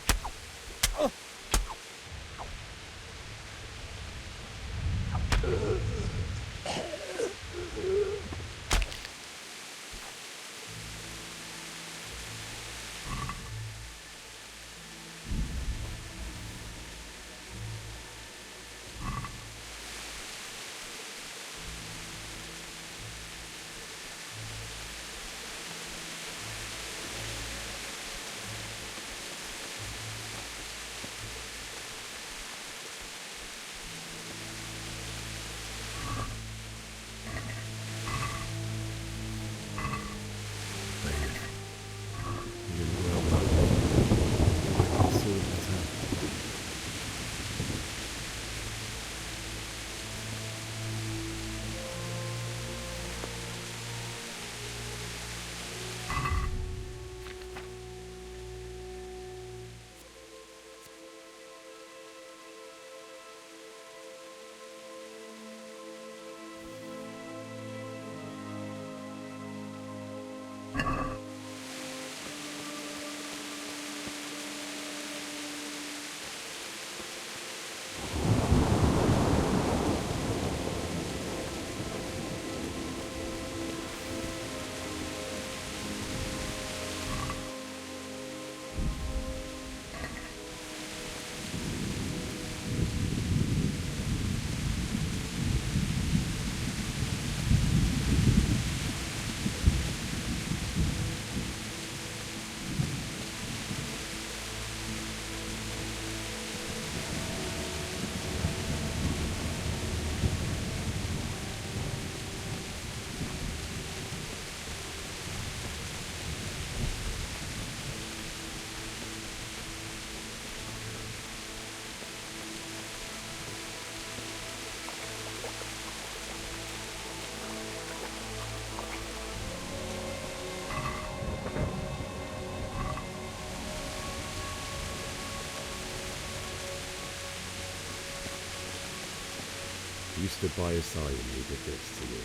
stood by his side when he did this to you.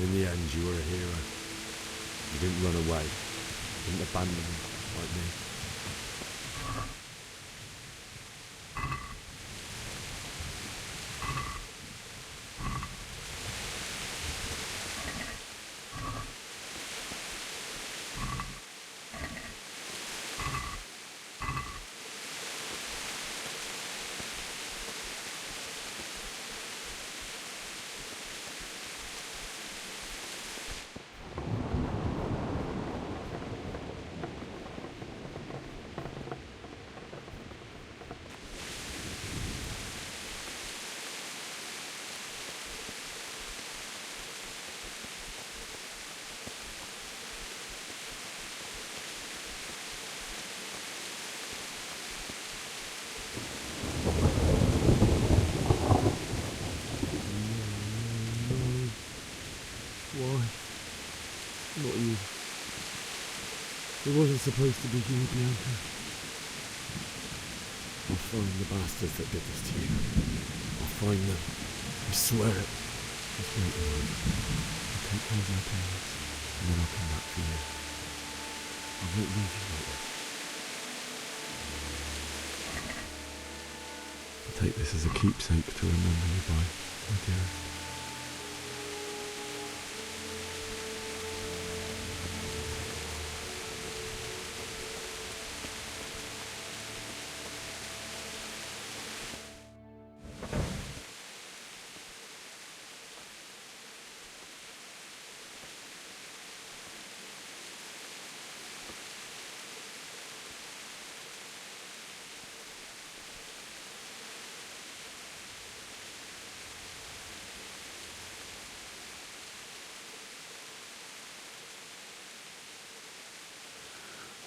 In the end, you were a hero. You didn't run away. You didn't abandon him like me. Why? Not you. It wasn't supposed to be you, Bianca. I'll find the bastards that did this to you. I'll find them. I swear it. Just wait a moment. I'll take care of my parents, and then I'll come back for you. I won't leave you like this. I'll take this as a keepsake to remember you by, my dearest.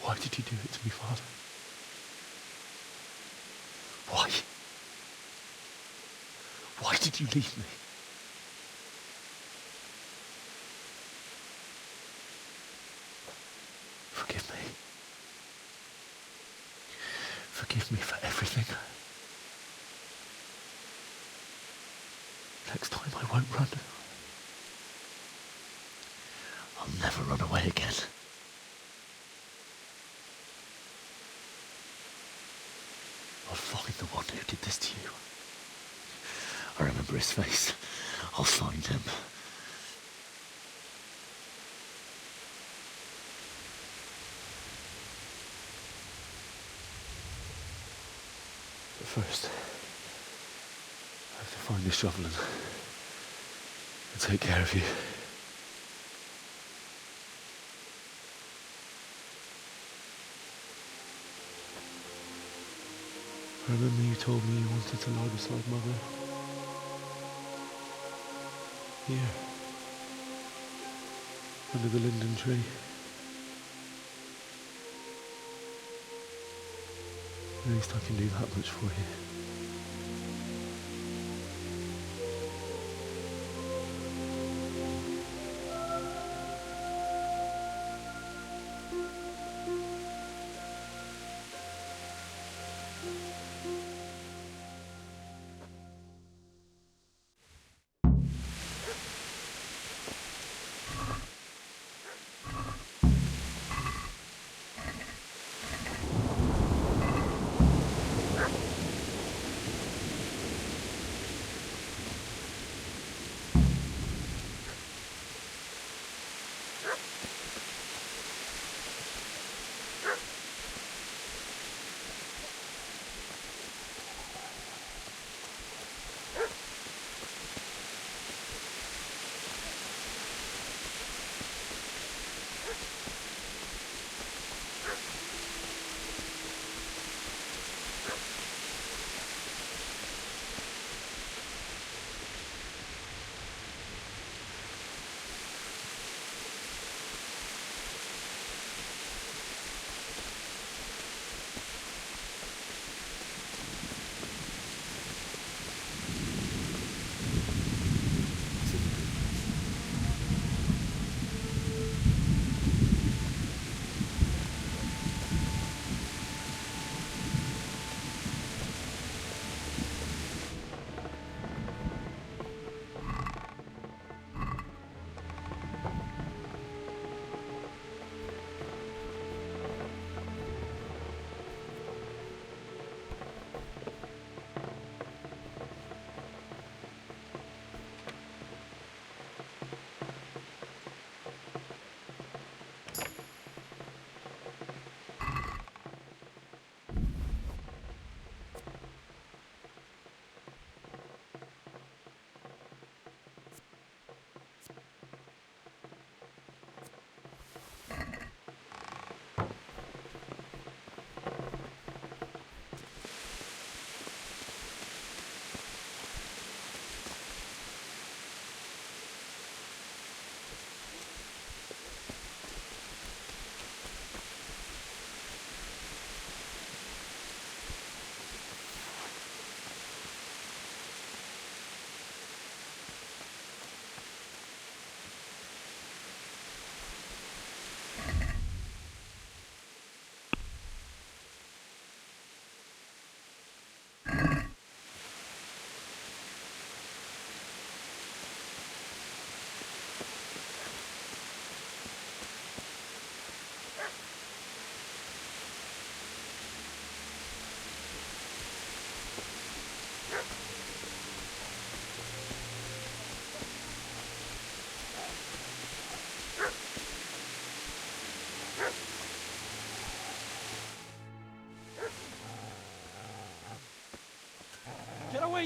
Why did you do it to me, Father? Why? Why did you leave me? Forgive me. Forgive me for everything. Next time I won't run. I'll never run away again. I'll find the one who did this to you. I remember his face. I'll find him. But first, I have to find this shovel and take care of you. I remember you told me you wanted to lie beside Mother. Here. Under the linden tree. At least I can do that much for you.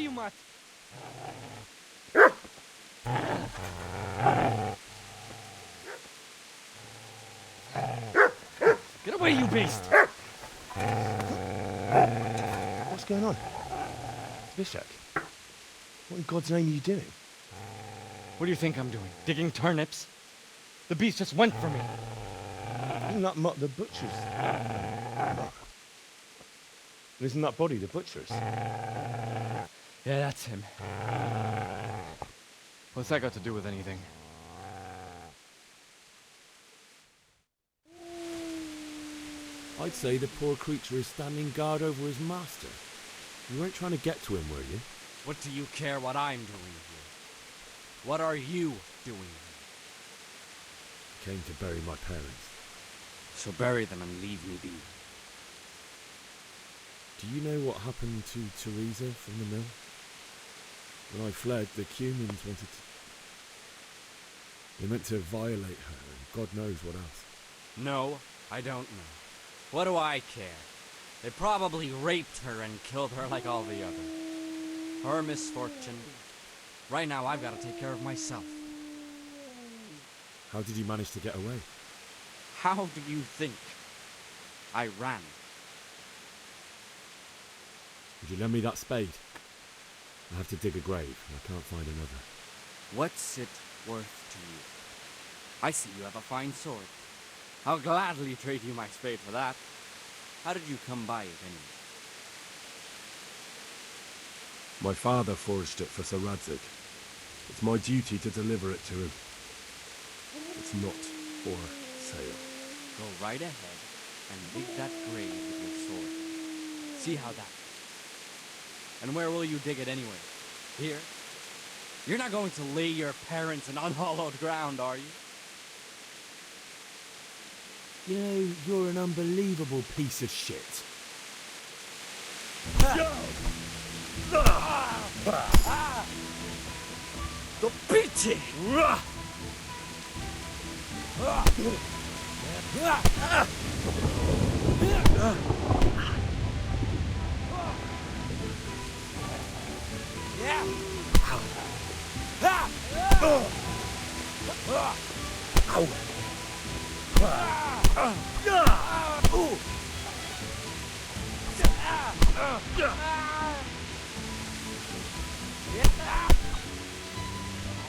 твою мать! Get away, you beast! What's going on? Bishak, what in God's name are you doing? What do you think I'm doing? Digging turnips? The beast just went for me. Isn't that Mutt the butcher's? Isn't that body the butcher's? Yeah, that's him. What's that got to do with anything? I'd say the poor creature is standing guard over his master. You weren't trying to get to him, were you? What do you care what I'm doing here? What are you doing here? Came to bury my parents. So bury them and leave me be. Do you know what happened to Teresa from the mill? When I fled, the Cumans wanted to... They meant to violate her, and God knows what else. No, I don't know. What do I care? They probably raped her and killed her like all the others. Her misfortune. Right now, I've got to take care of myself. How did you manage to get away? How do you think? I ran. Would you lend me that spade? I have to dig a grave, and I can't find another. What's it worth to you? I see you have a fine sword. I'll gladly trade you my spade for that. How did you come by it anyway? My father forged it for Sir Radzig. It's my duty to deliver it to him. It's not for sale. Go right ahead and dig that grave with your sword. See how that goes. And where will you dig it anyway? Here? You're not going to lay your parents in unhallowed ground, are you? You know, you're an unbelievable piece of shit. The pity!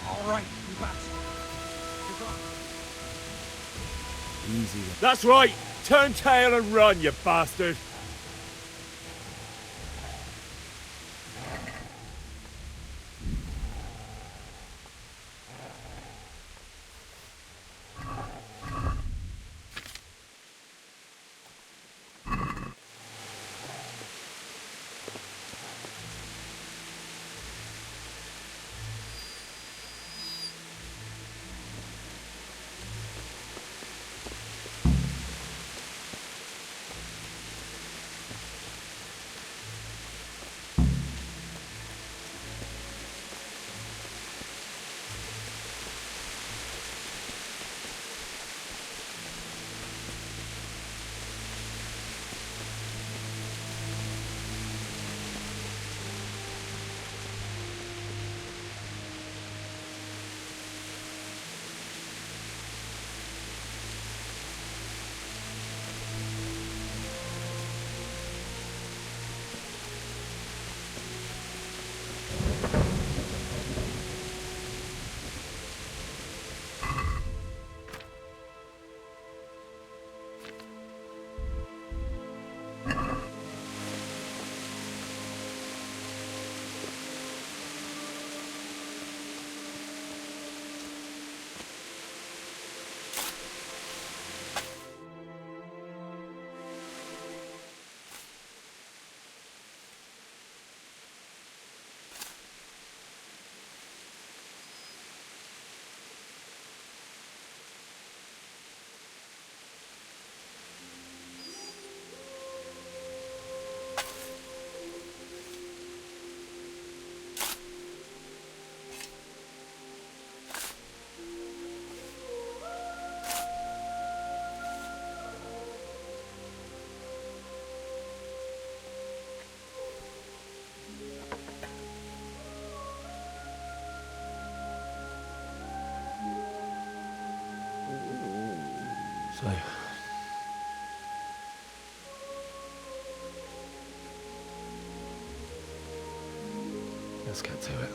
All right, you bastard. Easy. That's right! Turn tail and run, you bastard! So, let's get to it.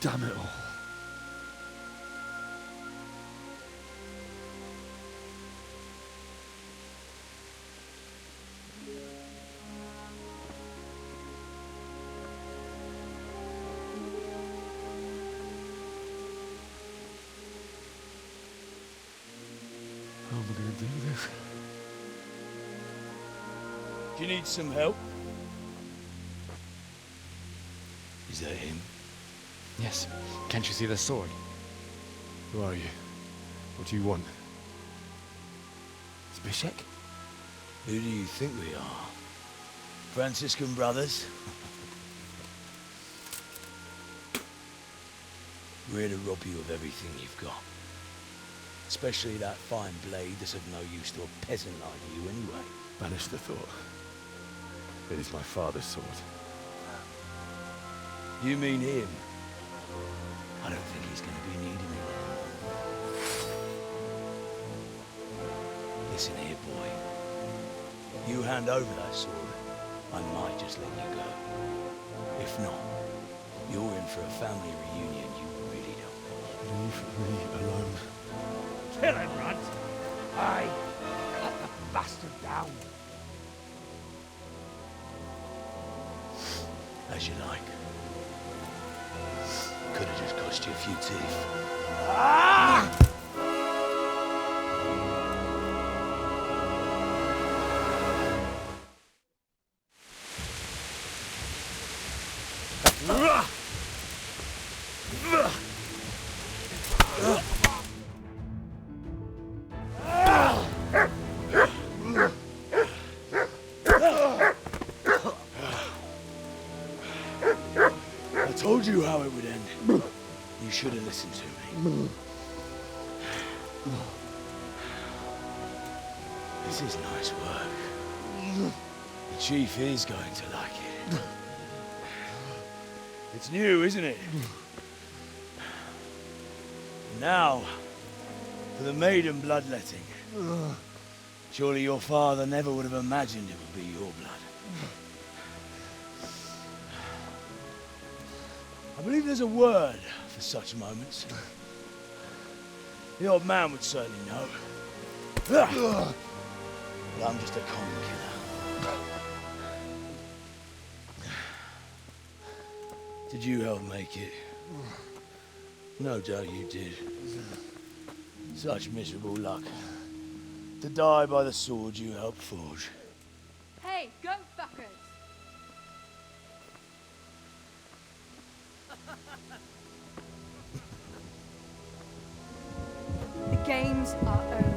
Damn it all. How am I going to do this? Do you need some help? Is that him? Yes. Can't you see the sword? Who are you? What do you want? Zbyszek? Who do you think we are? Franciscan brothers? We're here to rob you of everything you've got. Especially that fine blade that's of no use to a peasant like you anyway. Banish the thought. It is my father's sword. You mean him? I don't think he's going to be needing it. Listen here, boy. You hand over that sword, I might just let you go. If not, you're in for a family reunion you really don't want. Leave me alone. Kill him, Runt. Aye. Cut the bastard down. As you like. Could have just cost you a few teeth. Ah! I told you how it would end. You should have listened to me. This is nice work. The chief is going to like it. It's new, isn't it? Now, for the maiden bloodletting. Surely your father never would have imagined it would be your blood. I believe there's a word for such moments. The old man would certainly know. But I'm just a common killer. Did you help make it? No doubt you did. Such miserable luck. To die by the sword you helped forge. Hey, go fuckers! The games are over.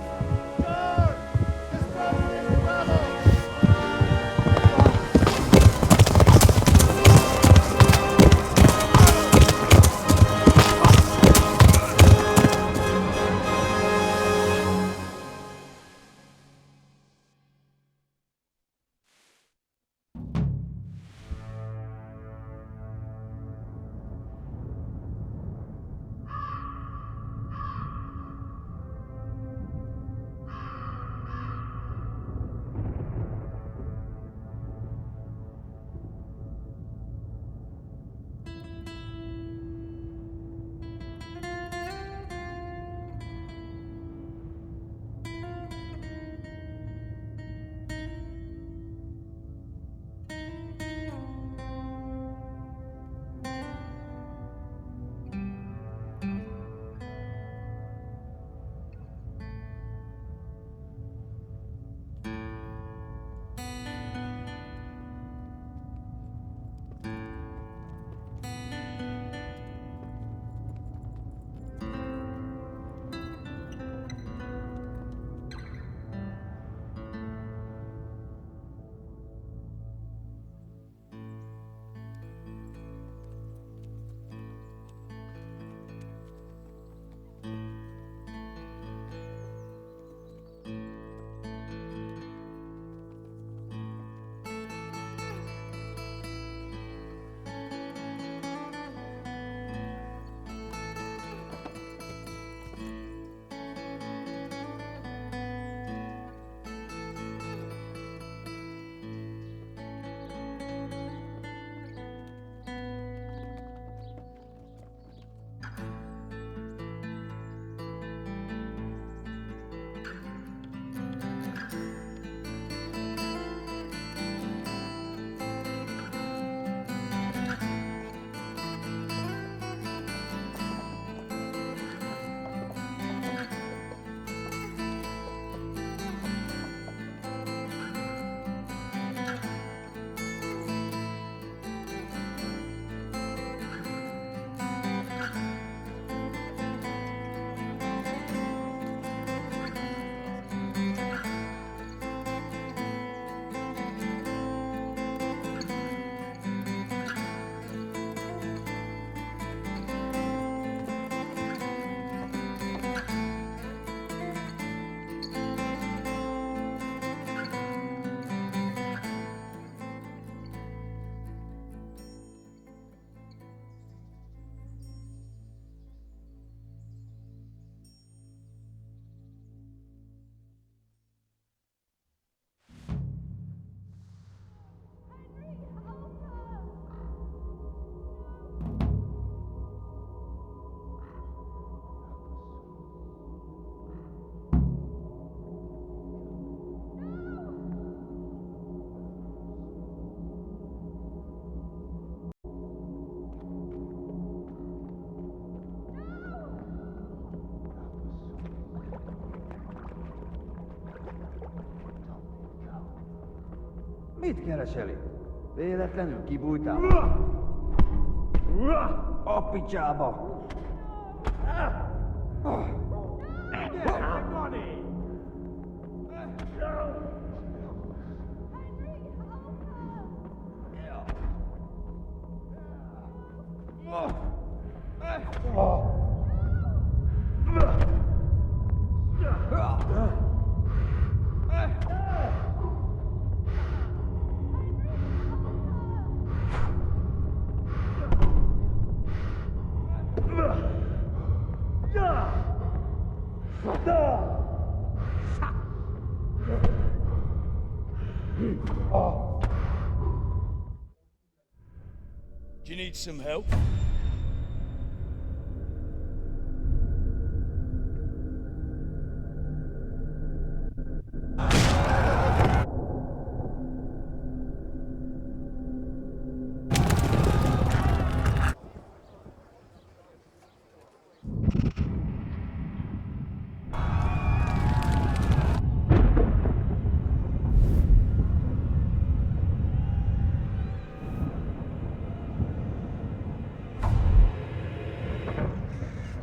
Mit kereseli? Véletlenül kibújtál? A picsába! Do you need some help?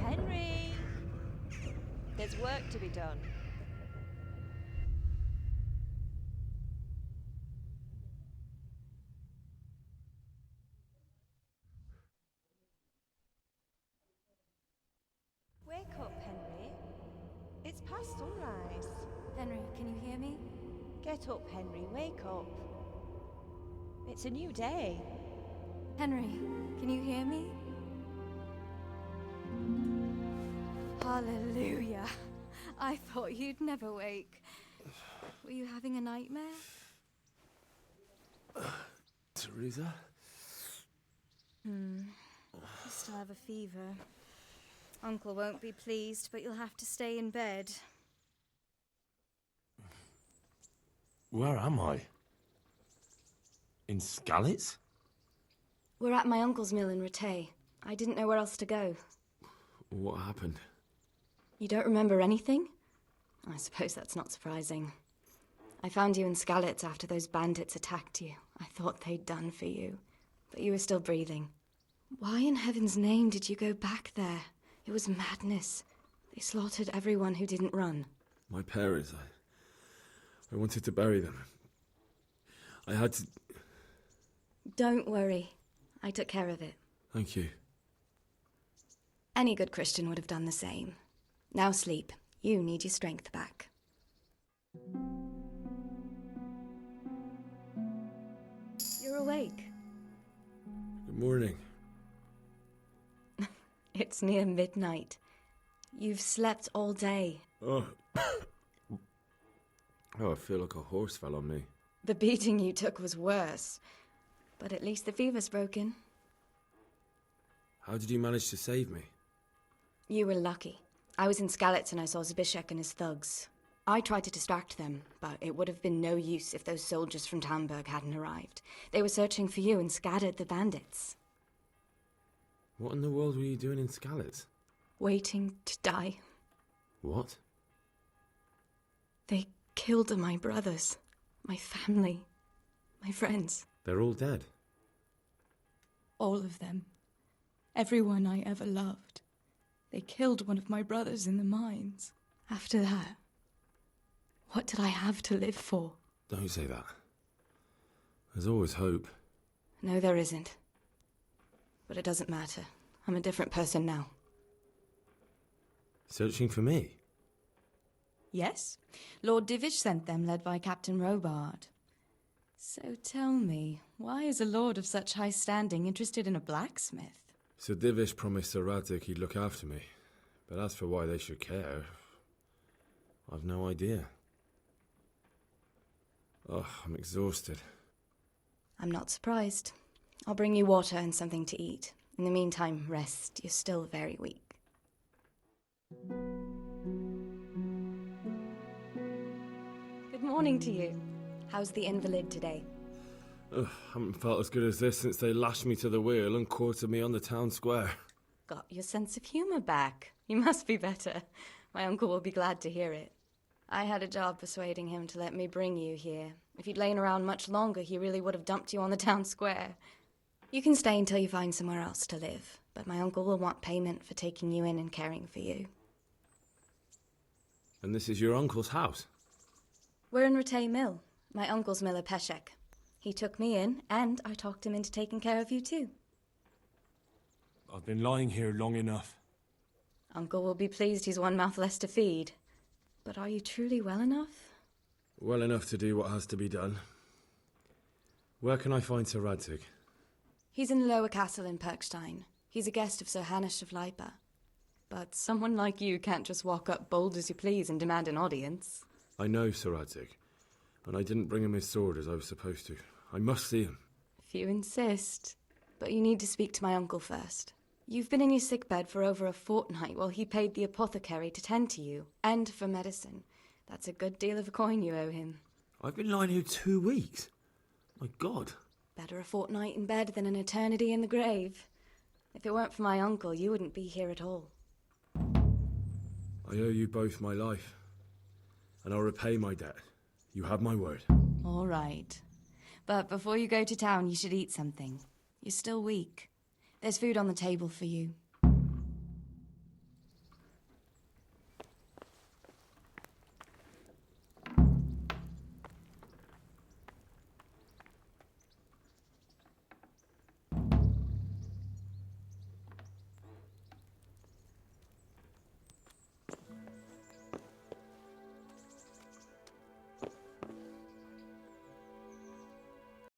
Henry! There's work to be done. Wake up, Henry. It's past sunrise. Henry, can you hear me? Get up, Henry. Wake up. It's a new day. Henry, can you hear me? Hallelujah. I thought you'd never wake. Were you having a nightmare? Teresa? You still have a fever. Uncle won't be pleased, but you'll have to stay in bed. Where am I? In Skalitz? We're at my uncle's mill in Rattay. I didn't know where else to go. What happened? You don't remember anything? I suppose that's not surprising. I found you in Skalitz after those bandits attacked you. I thought they'd done for you, but you were still breathing. Why in heaven's name did you go back there? It was madness. They slaughtered everyone who didn't run. My parents, I wanted to bury them. I had to... Don't worry. I took care of it. Thank you. Any good Christian would have done the same. Now sleep. You need your strength back. You're awake. Good morning. It's near midnight. You've slept all day. Oh. Oh, I feel like a horse fell on me. The beating you took was worse. But at least the fever's broken. How did you manage to save me? You were lucky. I was in Skalitz and I saw Zbyszek and his thugs. I tried to distract them, but it would have been no use if those soldiers from Tamburg hadn't arrived. They were searching for you and scattered the bandits. What in the world were you doing in Skalitz? Waiting to die. What? They killed my brothers, my family, my friends. They're all dead. All of them. Everyone I ever loved. They killed one of my brothers in the mines. After that, what did I have to live for? Don't say that. There's always hope. No, there isn't. But it doesn't matter. I'm a different person now. Searching for me? Yes. Lord Divish sent them, led by Captain Robard. So tell me, why is a lord of such high standing interested in a blacksmith? Sir Divish promised Sir Radzig he'd look after me. But as for why they should care, I've no idea. Oh, I'm exhausted. I'm not surprised. I'll bring you water and something to eat. In the meantime, rest. You're still very weak. Good morning to you. How's the invalid today? Ugh, haven't felt as good as this since they lashed me to the wheel and quartered me on the town square. Got your sense of humour back. You must be better. My uncle will be glad to hear it. I had a job persuading him to let me bring you here. If you'd lain around much longer, he really would have dumped you on the town square. You can stay until you find somewhere else to live, but my uncle will want payment for taking you in and caring for you. And this is your uncle's house? We're in Ratay Mill. My uncle's miller Peshek. He took me in, and I talked him into taking care of you too. I've been lying here long enough. Uncle will be pleased he's one mouth less to feed. But are you truly well enough? Well enough to do what has to be done. Where can I find Sir Radzig? He's in the lower castle in Perkstein. He's a guest of Sir Hanush of Leipa. But someone like you can't just walk up bold as you please and demand an audience. I know Sir Radzig, and I didn't bring him his sword as I was supposed to. I must see him. If you insist. But you need to speak to my uncle first. You've been in your sickbed for over a fortnight while he paid the apothecary to tend to you, and for medicine. That's a good deal of a coin you owe him. I've been lying here 2 weeks. My God. Better a fortnight in bed than an eternity in the grave. If it weren't for my uncle, you wouldn't be here at all. I owe you both my life, and I'll repay my debt. You have my word. All right. But before you go to town, you should eat something. You're still weak. There's food on the table for you.